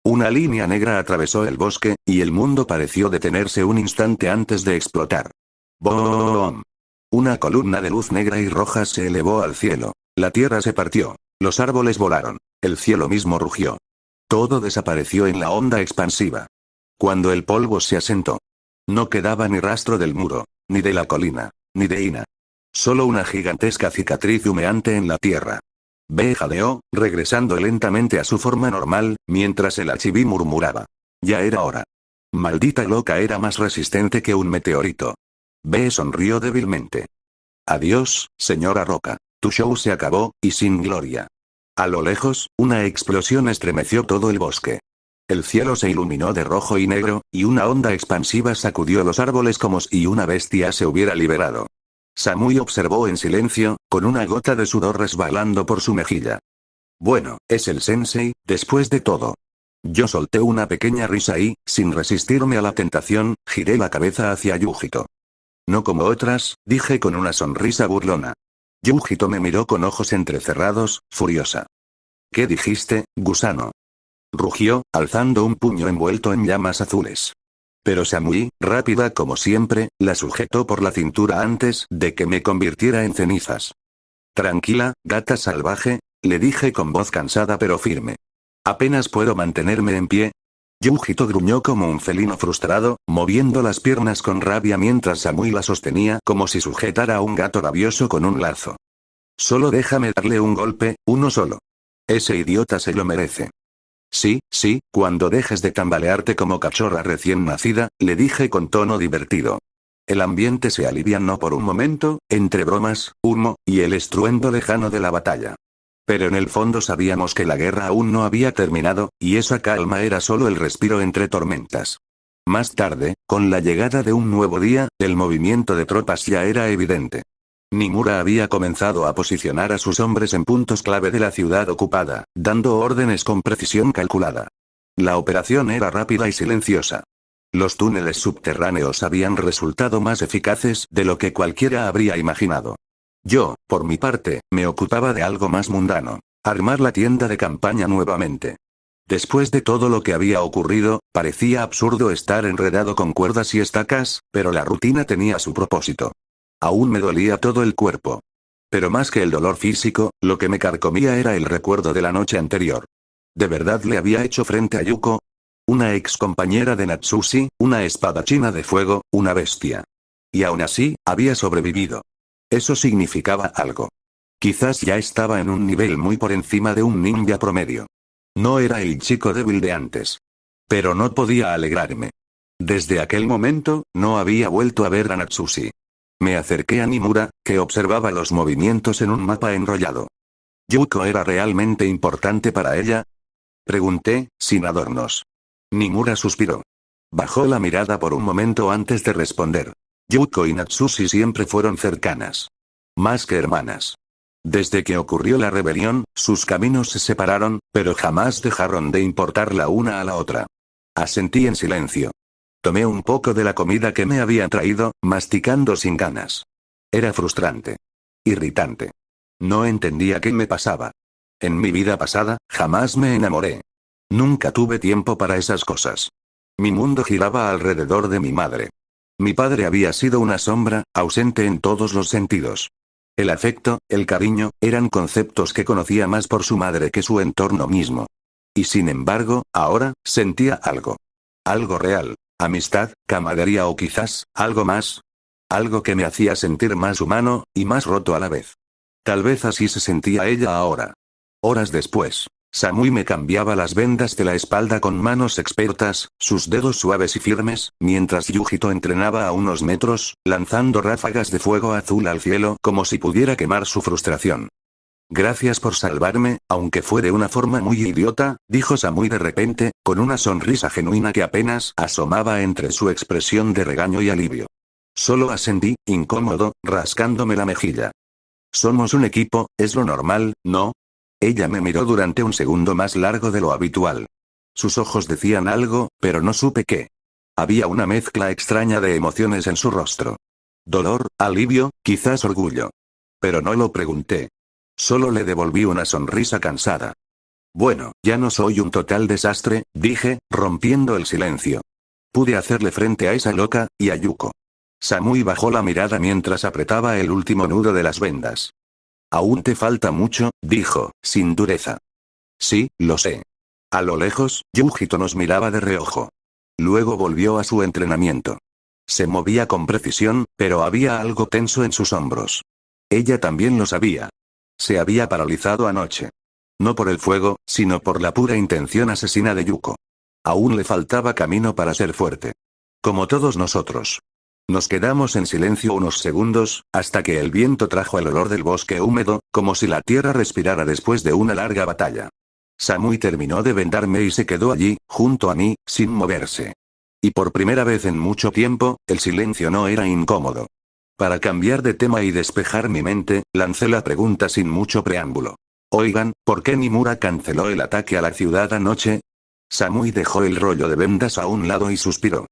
Una línea negra atravesó el bosque, y el mundo pareció detenerse un instante antes de explotar. ¡Boom! Una columna de luz negra y roja se elevó al cielo. La tierra se partió. Los árboles volaron. El cielo mismo rugió. Todo desapareció en la onda expansiva. Cuando el polvo se asentó. No quedaba ni rastro del muro, ni de la colina, ni de Ina. Solo una gigantesca cicatriz humeante en la tierra. B jadeó, regresando lentamente a su forma normal, mientras el Achibi murmuraba. Ya era hora. Maldita loca era más resistente que un meteorito. B sonrió débilmente. Adiós, señora Roca. Tu show se acabó, y sin gloria. A lo lejos, una explosión estremeció todo el bosque. El cielo se iluminó de rojo y negro, y una onda expansiva sacudió los árboles como si una bestia se hubiera liberado. Samui observó en silencio, con una gota de sudor resbalando por su mejilla. Bueno, es el sensei, después de todo. Yo solté una pequeña risa y, sin resistirme a la tentación, giré la cabeza hacia Yujito. No como otras, dije con una sonrisa burlona. Yujito me miró con ojos entrecerrados, furiosa. ¿Qué dijiste, gusano? Rugió, alzando un puño envuelto en llamas azules. Pero Samui, rápida como siempre, la sujetó por la cintura antes de que me convirtiera en cenizas. Tranquila, gata salvaje, le dije con voz cansada pero firme. Apenas puedo mantenerme en pie. Yujito gruñó como un felino frustrado, moviendo las piernas con rabia mientras Samui la sostenía como si sujetara a un gato rabioso con un lazo. Solo déjame darle un golpe, uno solo. Ese idiota se lo merece. Sí, sí, cuando dejes de tambalearte como cachorra recién nacida, le dije con tono divertido. El ambiente se alivianó por un momento, entre bromas, humo, y el estruendo lejano de la batalla. Pero en el fondo sabíamos que la guerra aún no había terminado, y esa calma era solo el respiro entre tormentas. Más tarde, con la llegada de un nuevo día, el movimiento de tropas ya era evidente. Nimura había comenzado a posicionar a sus hombres en puntos clave de la ciudad ocupada, dando órdenes con precisión calculada. La operación era rápida y silenciosa. Los túneles subterráneos habían resultado más eficaces de lo que cualquiera habría imaginado. Yo, por mi parte, me ocupaba de algo más mundano: armar la tienda de campaña nuevamente. Después de todo lo que había ocurrido, parecía absurdo estar enredado con cuerdas y estacas, pero la rutina tenía su propósito. Aún me dolía todo el cuerpo. Pero más que el dolor físico, lo que me carcomía era el recuerdo de la noche anterior. ¿De verdad le había hecho frente a Yuko? Una ex compañera de Natsushi, una espadachina de fuego, una bestia. Y aún así, había sobrevivido. Eso significaba algo. Quizás ya estaba en un nivel muy por encima de un ninja promedio. No era el chico débil de antes. Pero no podía alegrarme. Desde aquel momento, no había vuelto a ver a Natsushi. Me acerqué a Nimura, que observaba los movimientos en un mapa enrollado. ¿Yuko era realmente importante para ella? Pregunté, sin adornos. Nimura suspiró. Bajó la mirada por un momento antes de responder. Yuko y Natsushi siempre fueron cercanas. Más que hermanas. Desde que ocurrió la rebelión, sus caminos se separaron, pero jamás dejaron de importar la una a la otra. Asentí en silencio. Tomé un poco de la comida que me habían traído, masticando sin ganas. Era frustrante. Irritante. No entendía qué me pasaba. En mi vida pasada, jamás me enamoré. Nunca tuve tiempo para esas cosas. Mi mundo giraba alrededor de mi madre. Mi padre había sido una sombra, ausente en todos los sentidos. El afecto, el cariño, eran conceptos que conocía más por su madre que su entorno mismo. Y sin embargo, ahora, sentía algo. Algo real. Amistad, camaradería o quizás, algo más. Algo que me hacía sentir más humano, y más roto a la vez. Tal vez así se sentía ella ahora. Horas después, Samui me cambiaba las vendas de la espalda con manos expertas, sus dedos suaves y firmes, mientras Yujito entrenaba a unos metros, lanzando ráfagas de fuego azul al cielo como si pudiera quemar su frustración. Gracias por salvarme, aunque fue de una forma muy idiota, dijo Samui de repente, con una sonrisa genuina que apenas asomaba entre su expresión de regaño y alivio. Solo asentí, incómodo, rascándome la mejilla. Somos un equipo, es lo normal, ¿no? Ella me miró durante un segundo más largo de lo habitual. Sus ojos decían algo, pero no supe qué. Había una mezcla extraña de emociones en su rostro. Dolor, alivio, quizás orgullo. Pero no lo pregunté. Solo le devolví una sonrisa cansada. Bueno, ya no soy un total desastre, dije, rompiendo el silencio. Pude hacerle frente a esa loca, y a Yuko. Samui bajó la mirada mientras apretaba el último nudo de las vendas. Aún te falta mucho, dijo, sin dureza. Sí, lo sé. A lo lejos, Yujito nos miraba de reojo. Luego volvió a su entrenamiento. Se movía con precisión, pero había algo tenso en sus hombros. Ella también lo sabía. Se había paralizado anoche. No por el fuego, sino por la pura intención asesina de Yuko. Aún le faltaba camino para ser fuerte. Como todos nosotros. Nos quedamos en silencio unos segundos, hasta que el viento trajo el olor del bosque húmedo, como si la tierra respirara después de una larga batalla. Samui terminó de vendarme y se quedó allí, junto a mí, sin moverse. Y por primera vez en mucho tiempo, el silencio no era incómodo. Para cambiar de tema y despejar mi mente, lancé la pregunta sin mucho preámbulo. Oigan, ¿por qué Nimura canceló el ataque a la ciudad anoche? Samui dejó el rollo de vendas a un lado y suspiró.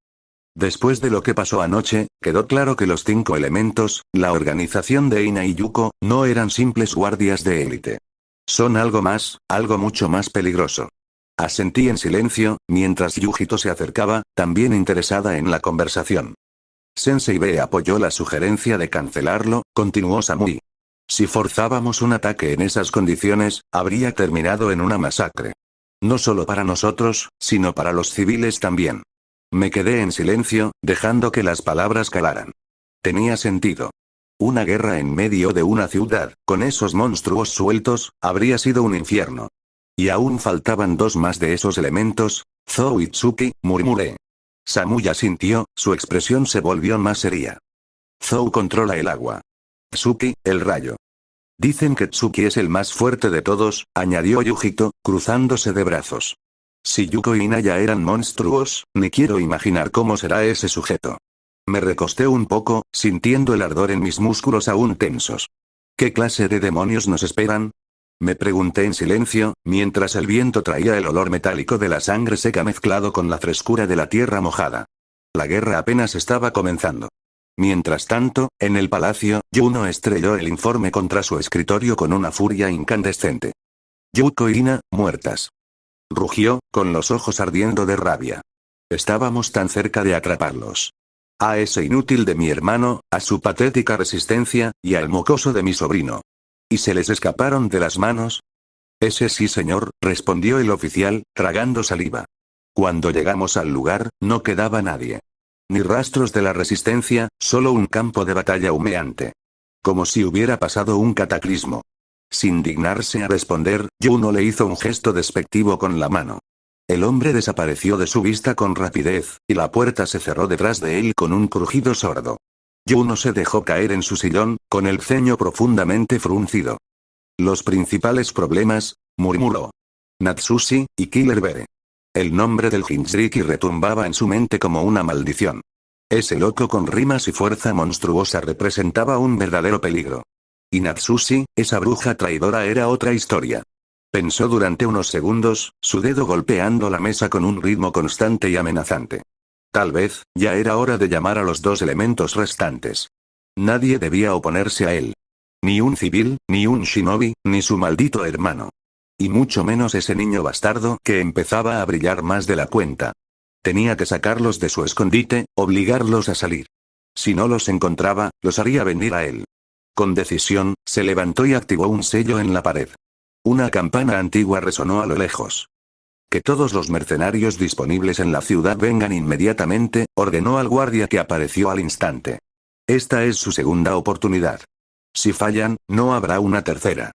Después de lo que pasó anoche, quedó claro que los 5 elementos, la organización de Ina y Yuko, no eran simples guardias de élite. Son algo más, algo mucho más peligroso. Asentí en silencio, mientras Yujito se acercaba, también interesada en la conversación. Sensei B apoyó la sugerencia de cancelarlo, continuó Samui. Si forzábamos un ataque en esas condiciones, habría terminado en una masacre. No solo para nosotros, sino para los civiles también. Me quedé en silencio, dejando que las palabras calaran. Tenía sentido. Una guerra en medio de una ciudad, con esos monstruos sueltos, habría sido un infierno. Y aún faltaban dos más de esos elementos. Zou y Tsuki, murmuré. Samuya sintió, su expresión se volvió más seria. Zou controla el agua. Tsuki, el rayo. Dicen que Tsuki es el más fuerte de todos, añadió Yujito, cruzándose de brazos. Si Yuko y Naya eran monstruos, ni quiero imaginar cómo será ese sujeto. Me recosté un poco, sintiendo el ardor en mis músculos aún tensos. ¿Qué clase de demonios nos esperan? Me pregunté en silencio, mientras el viento traía el olor metálico de la sangre seca mezclado con la frescura de la tierra mojada. La guerra apenas estaba comenzando. Mientras tanto, en el palacio, Yuno estrelló el informe contra su escritorio con una furia incandescente. Yuko y Ina, muertas. Rugió, con los ojos ardiendo de rabia. Estábamos tan cerca de atraparlos. A ese inútil de mi hermano, a su patética resistencia, y al mocoso de mi sobrino. ¿Y se les escaparon de las manos? Ese sí, señor, respondió el oficial, tragando saliva. Cuando llegamos al lugar, no quedaba nadie. Ni rastros de la resistencia, solo un campo de batalla humeante. Como si hubiera pasado un cataclismo. Sin dignarse a responder, Yuno le hizo un gesto despectivo con la mano. El hombre desapareció de su vista con rapidez, y la puerta se cerró detrás de él con un crujido sordo. Yuno se dejó caer en su sillón, con el ceño profundamente fruncido. Los principales problemas, murmuró. Natsushi, y Killer Bee. El nombre del Jinchuriki retumbaba en su mente como una maldición. Ese loco con rimas y fuerza monstruosa representaba un verdadero peligro. Y Natsushi, esa bruja traidora, era otra historia. Pensó durante unos segundos, su dedo golpeando la mesa con un ritmo constante y amenazante. Tal vez, ya era hora de llamar a los dos elementos restantes. Nadie debía oponerse a él. Ni un civil, ni un shinobi, ni su maldito hermano. Y mucho menos ese niño bastardo que empezaba a brillar más de la cuenta. Tenía que sacarlos de su escondite, obligarlos a salir. Si no los encontraba, los haría venir a él. Con decisión, se levantó y activó un sello en la pared. Una campana antigua resonó a lo lejos. Que todos los mercenarios disponibles en la ciudad vengan inmediatamente, ordenó al guardia que apareció al instante. Esta es su segunda oportunidad. Si fallan, no habrá una tercera.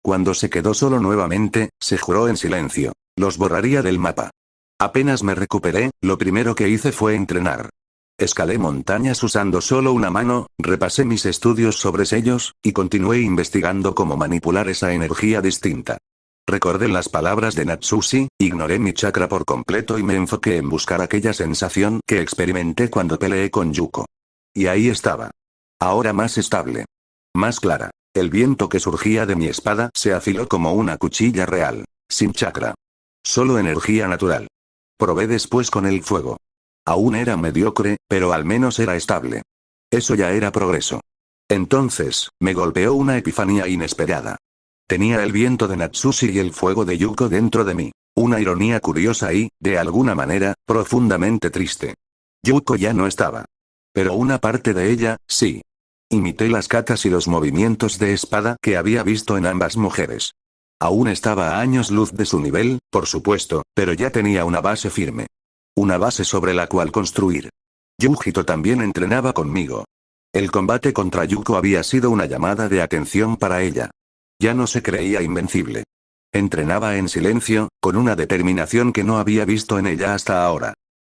Cuando se quedó solo nuevamente, se juró en silencio. Los borraría del mapa. Apenas me recuperé, lo primero que hice fue entrenar. Escalé montañas usando solo una mano, repasé mis estudios sobre sellos, y continué investigando cómo manipular esa energía distinta. Recordé las palabras de Natsushi, ignoré mi chakra por completo y me enfoqué en buscar aquella sensación que experimenté cuando peleé con Yuko. Y ahí estaba. Ahora más estable. Más clara. El viento que surgía de mi espada se afiló como una cuchilla real. Sin chakra. Solo energía natural. Probé después con el fuego. Aún era mediocre, pero al menos era estable. Eso ya era progreso. Entonces, me golpeó una epifanía inesperada. Tenía el viento de Natsushi y el fuego de Yuko dentro de mí. Una ironía curiosa y, de alguna manera, profundamente triste. Yuko ya no estaba. Pero una parte de ella, sí. Imité las katas y los movimientos de espada que había visto en ambas mujeres. Aún estaba a años luz de su nivel, por supuesto, pero ya tenía una base firme. Una base sobre la cual construir. Yujito también entrenaba conmigo. El combate contra Yuko había sido una llamada de atención para ella. Ya no se creía invencible. Entrenaba en silencio, con una determinación que no había visto en ella hasta ahora.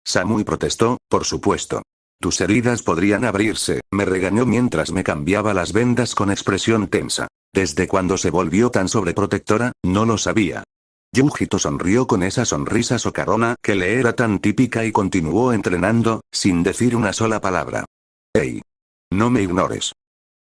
Samui protestó, por supuesto. Tus heridas podrían abrirse, me regañó mientras me cambiaba las vendas con expresión tensa. ¿Desde cuándo se volvió tan sobreprotectora? No lo sabía. Yujito sonrió con esa sonrisa socarrona que le era tan típica y continuó entrenando, sin decir una sola palabra. «Hey. No me ignores»,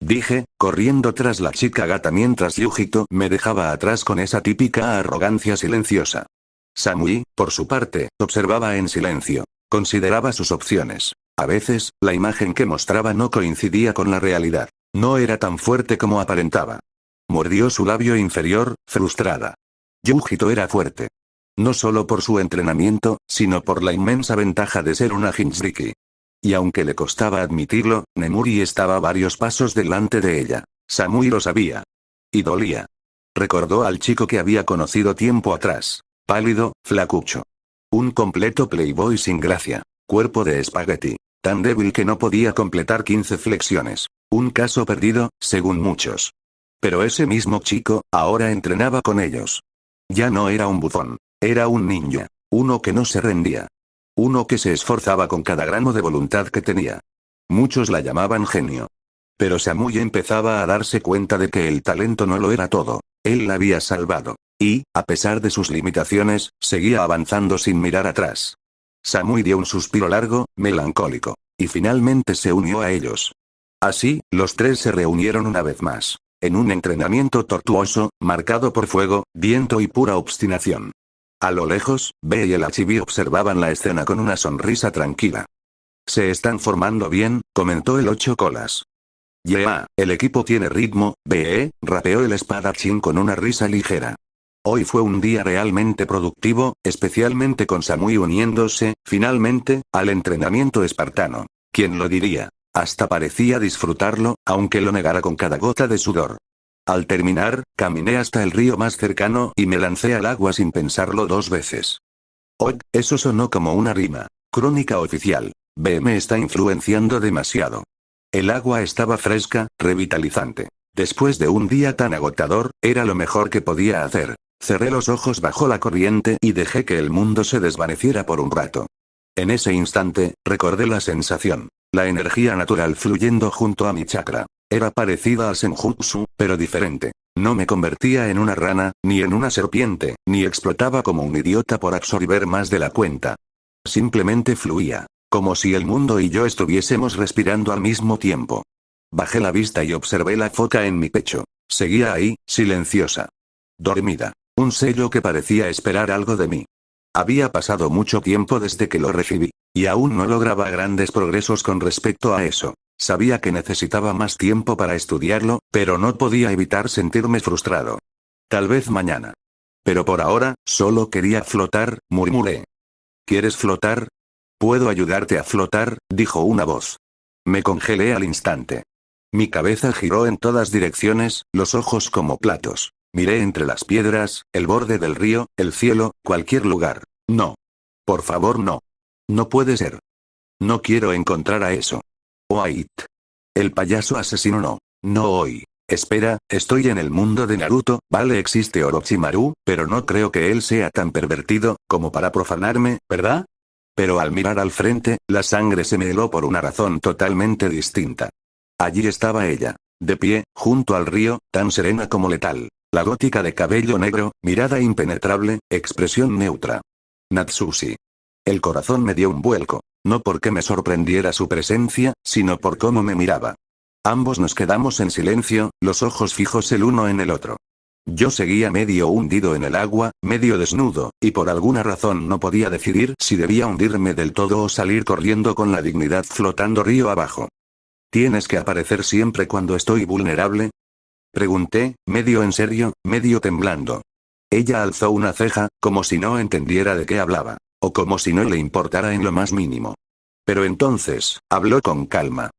dije, corriendo tras la chica gata mientras Yujito me dejaba atrás con esa típica arrogancia silenciosa. Samui, por su parte, observaba en silencio. Consideraba sus opciones. A veces, la imagen que mostraba no coincidía con la realidad. No era tan fuerte como aparentaba. Mordió su labio inferior, frustrada. Yujito era fuerte. No solo por su entrenamiento, sino por la inmensa ventaja de ser una Jinchuriki. Y aunque le costaba admitirlo, Nemuri estaba varios pasos delante de ella. Samui lo sabía. Y dolía. Recordó al chico que había conocido tiempo atrás. pálido, flacucho. Un completo playboy sin gracia. Cuerpo de espagueti. Tan débil que no podía completar 15 flexiones. Un caso perdido, según muchos. Pero ese mismo chico, ahora entrenaba con ellos. Ya no era un bufón. Era un ninja. Uno que no se rendía. Uno que se esforzaba con cada grano de voluntad que tenía. Muchos la llamaban genio. Pero Samui empezaba a darse cuenta de que el talento no lo era todo. Él la había salvado. Y, a pesar de sus limitaciones, seguía avanzando sin mirar atrás. Samui dio un suspiro largo, melancólico. Y finalmente se unió a ellos. Así, los tres se reunieron una vez más. En un entrenamiento tortuoso, marcado por fuego, viento y pura obstinación. A lo lejos, B y el Archiví observaban la escena con una sonrisa tranquila. Se están formando bien, comentó el Ocho Colas. Yeah, el equipo tiene ritmo, rapeó el espadachín con una risa ligera. Hoy fue un día realmente productivo, especialmente con Samui uniéndose, finalmente, al entrenamiento espartano. ¿Quién lo diría? Hasta parecía disfrutarlo, aunque lo negara con cada gota de sudor. Al terminar, caminé hasta el río más cercano y me lancé al agua sin pensarlo 2 veces. Eso sonó como una rima. Crónica oficial. B me está influenciando demasiado. El agua estaba fresca, revitalizante. Después de un día tan agotador, era lo mejor que podía hacer. Cerré los ojos bajo la corriente y dejé que el mundo se desvaneciera por un rato. En ese instante, recordé la sensación. La energía natural fluyendo junto a mi chakra. Era parecida a Senjutsu, pero diferente. No me convertía en una rana, ni en una serpiente, ni explotaba como un idiota por absorber más de la cuenta. Simplemente fluía. Como si el mundo y yo estuviésemos respirando al mismo tiempo. Bajé la vista y observé la foca en mi pecho. Seguía ahí, silenciosa. Dormida. Un sello que parecía esperar algo de mí. Había pasado mucho tiempo desde que lo recibí. Y aún no lograba grandes progresos con respecto a eso. Sabía que necesitaba más tiempo para estudiarlo, pero no podía evitar sentirme frustrado. Tal vez mañana. Pero por ahora, solo quería flotar, murmuré. ¿Quieres flotar? Puedo ayudarte a flotar, dijo una voz. Me congelé al instante. Mi cabeza giró en todas direcciones, los ojos como platos. Miré entre las piedras, el borde del río, el cielo, cualquier lugar. No. Por favor, no. No puede ser. No quiero encontrar a eso. Wait. El payaso asesino no. No hoy. Espera, estoy en el mundo de Naruto, vale existe Orochimaru, pero no creo que él sea tan pervertido, como para profanarme, ¿verdad? Pero al mirar al frente, la sangre se me heló por una razón totalmente distinta. Allí estaba ella. De pie, junto al río, tan serena como letal. La gótica de cabello negro, mirada impenetrable, expresión neutra. Natsushi. El corazón me dio un vuelco. No porque me sorprendiera su presencia, sino por cómo me miraba. Ambos nos quedamos en silencio, los ojos fijos el uno en el otro. Yo seguía medio hundido en el agua, medio desnudo, y por alguna razón no podía decidir si debía hundirme del todo o salir corriendo con la dignidad flotando río abajo. ¿Tienes que aparecer siempre cuando estoy vulnerable? Pregunté, medio en serio, medio temblando. Ella alzó una ceja, como si no entendiera de qué hablaba, o como si no le importara en lo más mínimo. Pero entonces, habló con calma.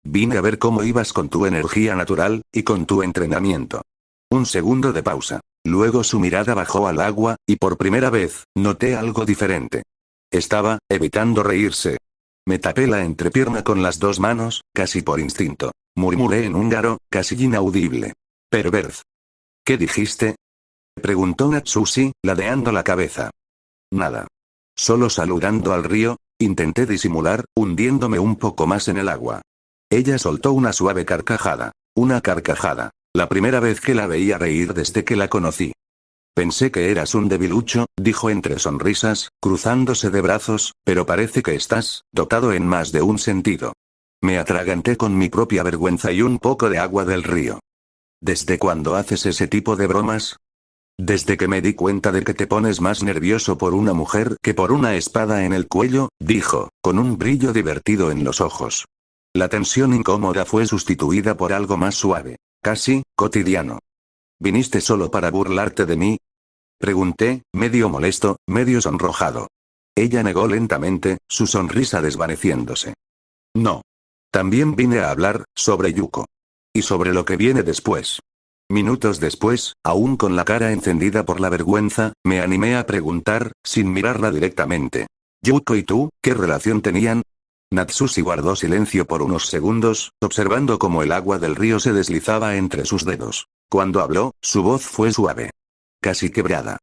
Vine a ver cómo ibas con tu energía natural, y con tu entrenamiento. Un segundo de pausa. Luego su mirada bajó al agua, y por primera vez, noté algo diferente. Estaba, evitando reírse. Me tapé la entrepierna con las 2 manos, casi por instinto. Murmuré en húngaro, casi inaudible. Perverz. ¿Qué dijiste? Preguntó Natsushi, ladeando la cabeza. Nada. Solo saludando al río, intenté disimular, hundiéndome un poco más en el agua. Ella soltó una suave carcajada. Una carcajada. La primera vez que la veía reír desde que la conocí. Pensé que eras un debilucho, dijo entre sonrisas, cruzándose de brazos, pero parece que estás, dotado en más de un sentido. Me atraganté con mi propia vergüenza y un poco de agua del río. ¿Desde cuándo haces ese tipo de bromas? Desde que me di cuenta de que te pones más nervioso por una mujer que por una espada en el cuello, dijo, con un brillo divertido en los ojos. La tensión incómoda fue sustituida por algo más suave, casi, cotidiano. ¿Viniste solo para burlarte de mí? Pregunté, medio molesto, medio sonrojado. Ella negó lentamente, su sonrisa desvaneciéndose. No. También vine a hablar, sobre Yuko. Y sobre lo que viene después. Minutos después, aún con la cara encendida por la vergüenza, me animé a preguntar, sin mirarla directamente. ¿Yuko y tú, qué relación tenían? Natsushi guardó silencio por unos segundos, observando cómo el agua del río se deslizaba entre sus dedos. Cuando habló, su voz fue suave. Casi quebrada.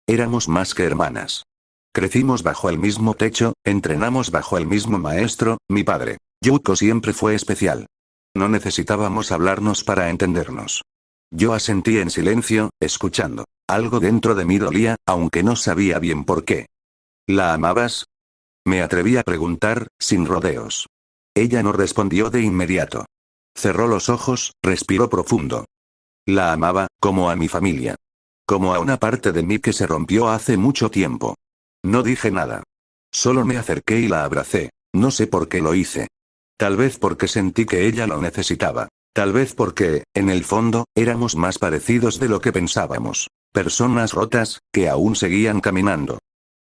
Éramos más que hermanas. Crecimos bajo el mismo techo, entrenamos bajo el mismo maestro, mi padre. Yuko siempre fue especial. No necesitábamos hablarnos para entendernos. Yo asentí en silencio, escuchando. Algo dentro de mí dolía, aunque no sabía bien por qué. ¿La amabas? Me atreví a preguntar, sin rodeos. Ella no respondió de inmediato. Cerró los ojos, respiró profundo. La amaba, como a mi familia. Como a una parte de mí que se rompió hace mucho tiempo. No dije nada. Solo me acerqué y la abracé. No sé por qué lo hice. Tal vez porque sentí que ella lo necesitaba. Tal vez porque, en el fondo, éramos más parecidos de lo que pensábamos. Personas rotas, que aún seguían caminando.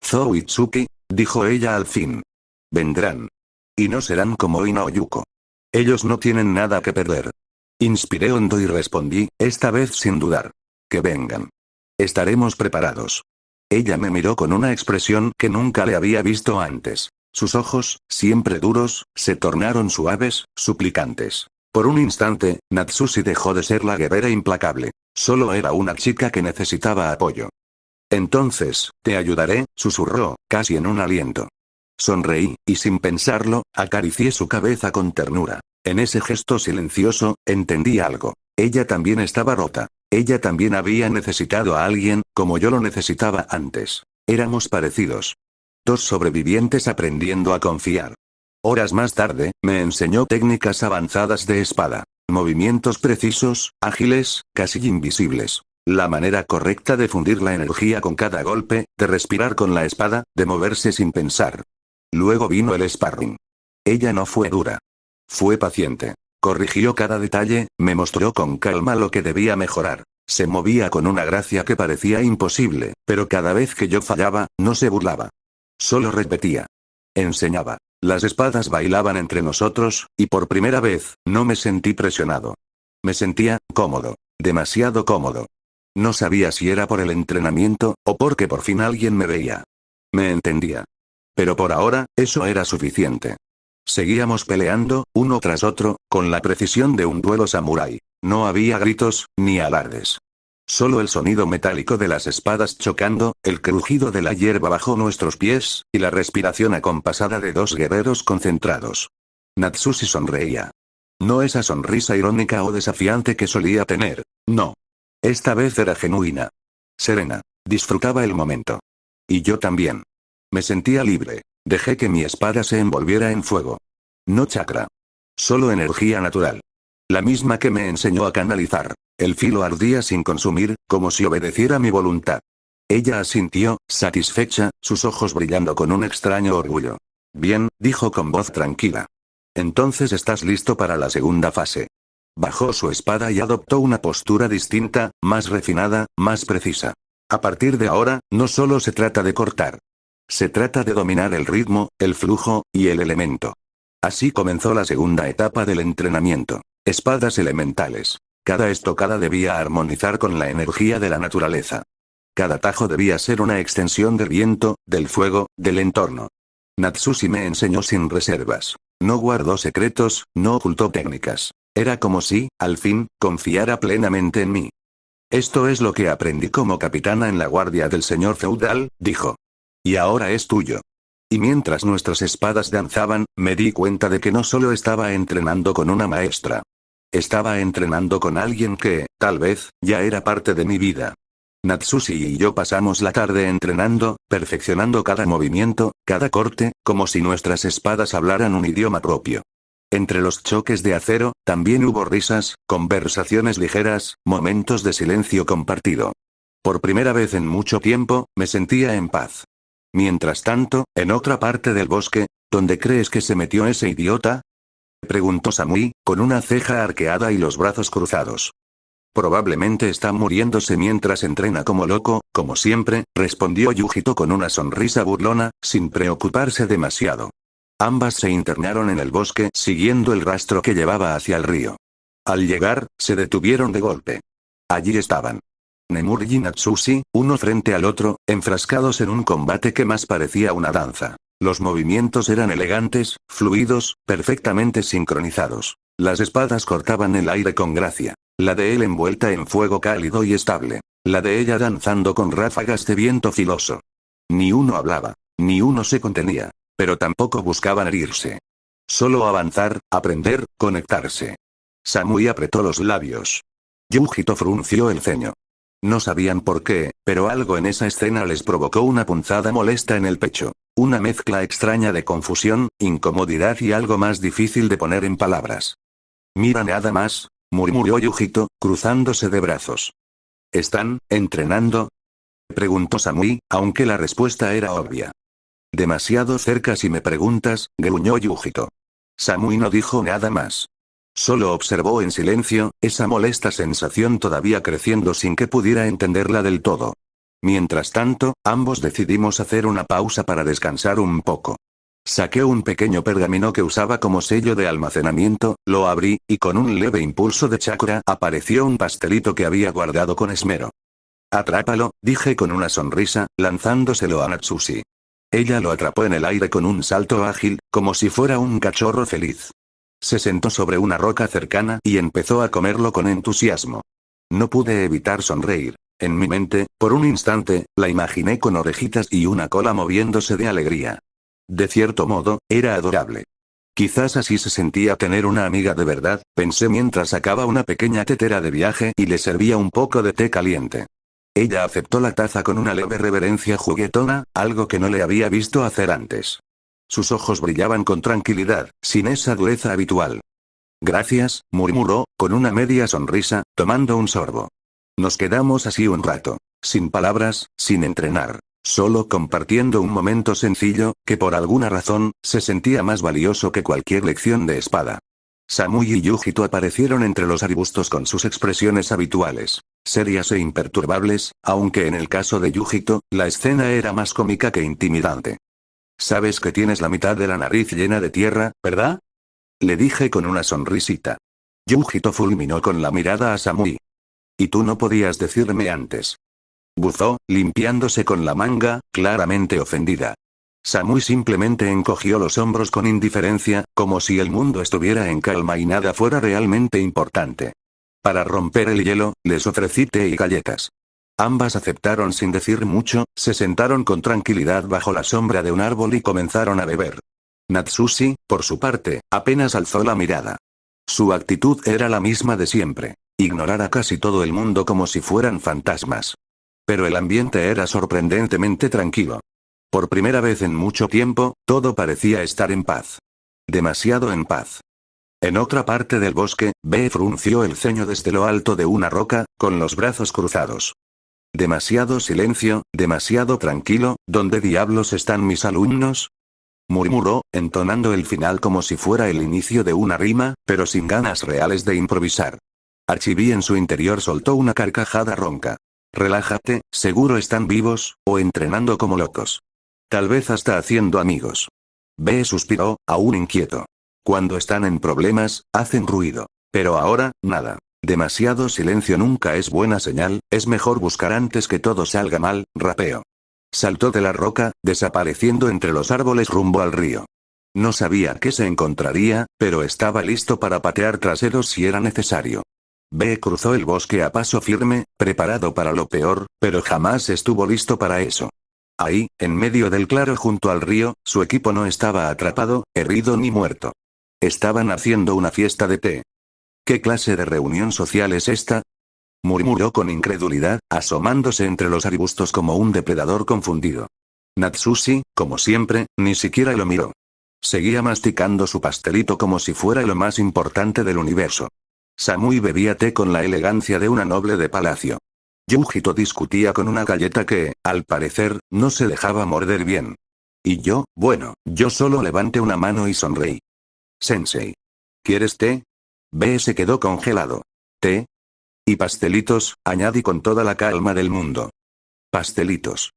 Zou y Tsuki, dijo ella al fin. Vendrán. Y no serán como Ino o Yuko. Ellos no tienen nada que perder. Inspiré hondo y respondí, esta vez sin dudar. Que vengan. Estaremos preparados. Ella me miró con una expresión que nunca le había visto antes. Sus ojos, siempre duros, se tornaron suaves, suplicantes. Por un instante, Natsushi dejó de ser la guerrera implacable. Solo era una chica que necesitaba apoyo. Entonces, te ayudaré, susurró, casi en un aliento. Sonreí, y sin pensarlo, acaricié su cabeza con ternura. En ese gesto silencioso, entendí algo. Ella también estaba rota. Ella también había necesitado a alguien, como yo lo necesitaba antes. Éramos parecidos. Dos sobrevivientes aprendiendo a confiar. Horas más tarde, me enseñó técnicas avanzadas de espada. Movimientos precisos, ágiles, casi invisibles. La manera correcta de fundir la energía con cada golpe, de respirar con la espada, de moverse sin pensar. Luego vino el sparring. Ella no fue dura. Fue paciente. Corrigió cada detalle, me mostró con calma lo que debía mejorar. Se movía con una gracia que parecía imposible, pero cada vez que yo fallaba, no se burlaba. Solo repetía. Enseñaba. Las espadas bailaban entre nosotros, y por primera vez, no me sentí presionado. Me sentía cómodo. Demasiado cómodo. No sabía si era por el entrenamiento, o porque por fin alguien me veía. Me entendía. Pero por ahora, eso era suficiente. Seguíamos peleando, uno tras otro, con la precisión de un duelo samurái. No había gritos, ni alardes. Solo el sonido metálico de las espadas chocando, el crujido de la hierba bajo nuestros pies, y la respiración acompasada de dos guerreros concentrados. Natsushi sonreía. No esa sonrisa irónica o desafiante que solía tener, no. Esta vez era genuina. Serena. Disfrutaba el momento. Y yo también. Me sentía libre. Dejé que mi espada se envolviera en fuego. No chakra. Solo energía natural. La misma que me enseñó a canalizar. El filo ardía sin consumir, como si obedeciera mi voluntad. Ella asintió, satisfecha, sus ojos brillando con un extraño orgullo. Bien, dijo con voz tranquila. Entonces estás listo para la segunda fase. Bajó su espada y adoptó una postura distinta, más refinada, más precisa. A partir de ahora, no solo se trata de cortar. Se trata de dominar el ritmo, el flujo, y el elemento. Así comenzó la segunda etapa del entrenamiento. Espadas elementales. Cada estocada debía armonizar con la energía de la naturaleza. Cada tajo debía ser una extensión del viento, del fuego, del entorno. Natsushi me enseñó sin reservas. No guardó secretos, no ocultó técnicas. Era como si, al fin, confiara plenamente en mí. Esto es lo que aprendí como capitana en la guardia del señor feudal, dijo. Y ahora es tuyo. Y mientras nuestras espadas danzaban, me di cuenta de que no solo estaba entrenando con una maestra. Estaba entrenando con alguien que, tal vez, ya era parte de mi vida. Natsushi y yo pasamos la tarde entrenando, perfeccionando cada movimiento, cada corte, como si nuestras espadas hablaran un idioma propio. Entre los choques de acero, también hubo risas, conversaciones ligeras, momentos de silencio compartido. Por primera vez en mucho tiempo, me sentía en paz. Mientras tanto, en otra parte del bosque, ¿dónde crees que se metió ese idiota? Preguntó Samui, con una ceja arqueada y los brazos cruzados. Probablemente está muriéndose mientras entrena como loco, como siempre, respondió Yujito con una sonrisa burlona, sin preocuparse demasiado. Ambas se internaron en el bosque siguiendo el rastro que llevaba hacia el río. Al llegar, se detuvieron de golpe. Allí estaban Nemuri y Natsushi, uno frente al otro, enfrascados en un combate que más parecía una danza. Los movimientos eran elegantes, fluidos, perfectamente sincronizados. Las espadas cortaban el aire con gracia. La de él envuelta en fuego cálido y estable. La de ella danzando con ráfagas de viento filoso. Ni uno hablaba. Ni uno se contenía. Pero tampoco buscaban herirse. Solo avanzar, aprender, conectarse. Samui apretó los labios. Yujito frunció el ceño. No sabían por qué, pero algo en esa escena les provocó una punzada molesta en el pecho. Una mezcla extraña de confusión, incomodidad y algo más difícil de poner en palabras. Mira nada más, murmuró Yujito, cruzándose de brazos. ¿Están entrenando? Preguntó Samui, aunque la respuesta era obvia. Demasiado cerca si me preguntas, gruñó Yujito. Samui no dijo nada más. Solo observó en silencio, esa molesta sensación todavía creciendo sin que pudiera entenderla del todo. Mientras tanto, ambos decidimos hacer una pausa para descansar un poco. Saqué un pequeño pergamino que usaba como sello de almacenamiento, lo abrí, y con un leve impulso de chakra apareció un pastelito que había guardado con esmero. Atrápalo, dije con una sonrisa, lanzándoselo a Natsushi. Ella lo atrapó en el aire con un salto ágil, como si fuera un cachorro feliz. Se sentó sobre una roca cercana y empezó a comerlo con entusiasmo. No pude evitar sonreír. En mi mente, por un instante, la imaginé con orejitas y una cola moviéndose de alegría. De cierto modo, era adorable. Quizás así se sentía tener una amiga de verdad, pensé mientras sacaba una pequeña tetera de viaje y le servía un poco de té caliente. Ella aceptó la taza con una leve reverencia juguetona, algo que no le había visto hacer antes. Sus ojos brillaban con tranquilidad, sin esa dureza habitual. Gracias, murmuró, con una media sonrisa, tomando un sorbo. Nos quedamos así un rato. Sin palabras, sin entrenar. Solo compartiendo un momento sencillo, que por alguna razón, se sentía más valioso que cualquier lección de espada. Samui y Yujito aparecieron entre los arbustos con sus expresiones habituales. Serias e imperturbables, aunque en el caso de Yujito, la escena era más cómica que intimidante. Sabes que tienes la mitad de la nariz llena de tierra, ¿verdad? Le dije con una sonrisita. Yujito fulminó con la mirada a Samui. ¿Y tú no podías decirme antes? Buzó, limpiándose con la manga, claramente ofendida. Samui simplemente encogió los hombros con indiferencia, como si el mundo estuviera en calma y nada fuera realmente importante. Para romper el hielo, les ofrecí té y galletas. Ambas aceptaron sin decir mucho, se sentaron con tranquilidad bajo la sombra de un árbol y comenzaron a beber. Natsushi, por su parte, apenas alzó la mirada. Su actitud era la misma de siempre, ignorar a casi todo el mundo como si fueran fantasmas. Pero el ambiente era sorprendentemente tranquilo. Por primera vez en mucho tiempo, todo parecía estar en paz. Demasiado en paz. En otra parte del bosque, B frunció el ceño desde lo alto de una roca, con los brazos cruzados. Demasiado silencio, demasiado tranquilo, ¿dónde diablos están mis alumnos? Murmuró, entonando el final como si fuera el inicio de una rima, pero sin ganas reales de improvisar. Archiví en su interior soltó una carcajada ronca. Relájate, seguro están vivos, o entrenando como locos. Tal vez hasta haciendo amigos. B suspiró, aún inquieto. Cuando están en problemas, hacen ruido. Pero ahora, nada. Demasiado silencio nunca es buena señal, es mejor buscar antes que todo salga mal, rapeó. Saltó de la roca, desapareciendo entre los árboles rumbo al río. No sabía qué se encontraría, pero estaba listo para patear traseros si era necesario. B cruzó el bosque a paso firme, preparado para lo peor, pero jamás estuvo listo para eso. Ahí, en medio del claro junto al río, su equipo no estaba atrapado, herido ni muerto. Estaban haciendo una fiesta de té. ¿Qué clase de reunión social es esta? Murmuró con incredulidad, asomándose entre los arbustos como un depredador confundido. Natsushi, como siempre, ni siquiera lo miró. Seguía masticando su pastelito como si fuera lo más importante del universo. Samui bebía té con la elegancia de una noble de palacio. Yujito discutía con una galleta que, al parecer, no se dejaba morder bien. Y yo, bueno, yo solo levanté una mano y sonreí. Sensei. ¿Quieres té? B se quedó congelado. ¿Té? Y pastelitos, añadí con toda la calma del mundo. Pastelitos.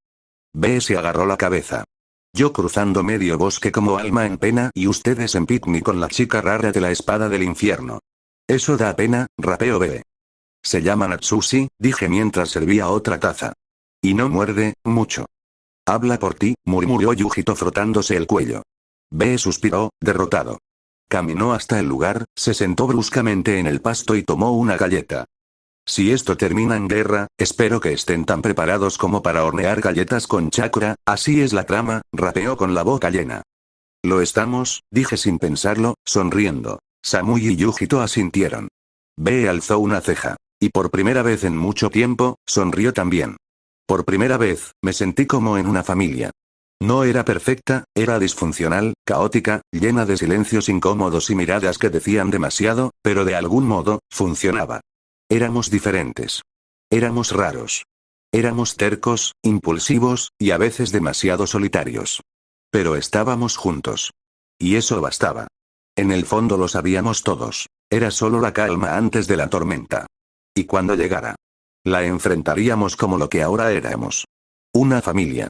B se agarró la cabeza. Yo cruzando medio bosque como alma en pena y ustedes en picnic con la chica rara de la espada del infierno. Eso da pena, rapeó B. Se llama Natsushi, dije mientras servía otra taza. Y no muerde, mucho. Habla por ti, murmuró Yujito frotándose el cuello. Bee suspiró, derrotado. Caminó hasta el lugar, se sentó bruscamente en el pasto y tomó una galleta. Si esto termina en guerra, espero que estén tan preparados como para hornear galletas con chakra, así es la trama, rapeó con la boca llena. Lo estamos, dije sin pensarlo, sonriendo. Samui y Yujito asintieron. Bee alzó una ceja. Y por primera vez en mucho tiempo, sonrió también. Por primera vez, me sentí como en una familia. No era perfecta, era disfuncional, caótica, llena de silencios incómodos y miradas que decían demasiado, pero de algún modo, funcionaba. Éramos diferentes. Éramos raros. Éramos tercos, impulsivos, y a veces demasiado solitarios. Pero estábamos juntos. Y eso bastaba. En el fondo lo sabíamos todos. Era solo la calma antes de la tormenta. Y cuando llegara, la enfrentaríamos como lo que ahora éramos. Una familia.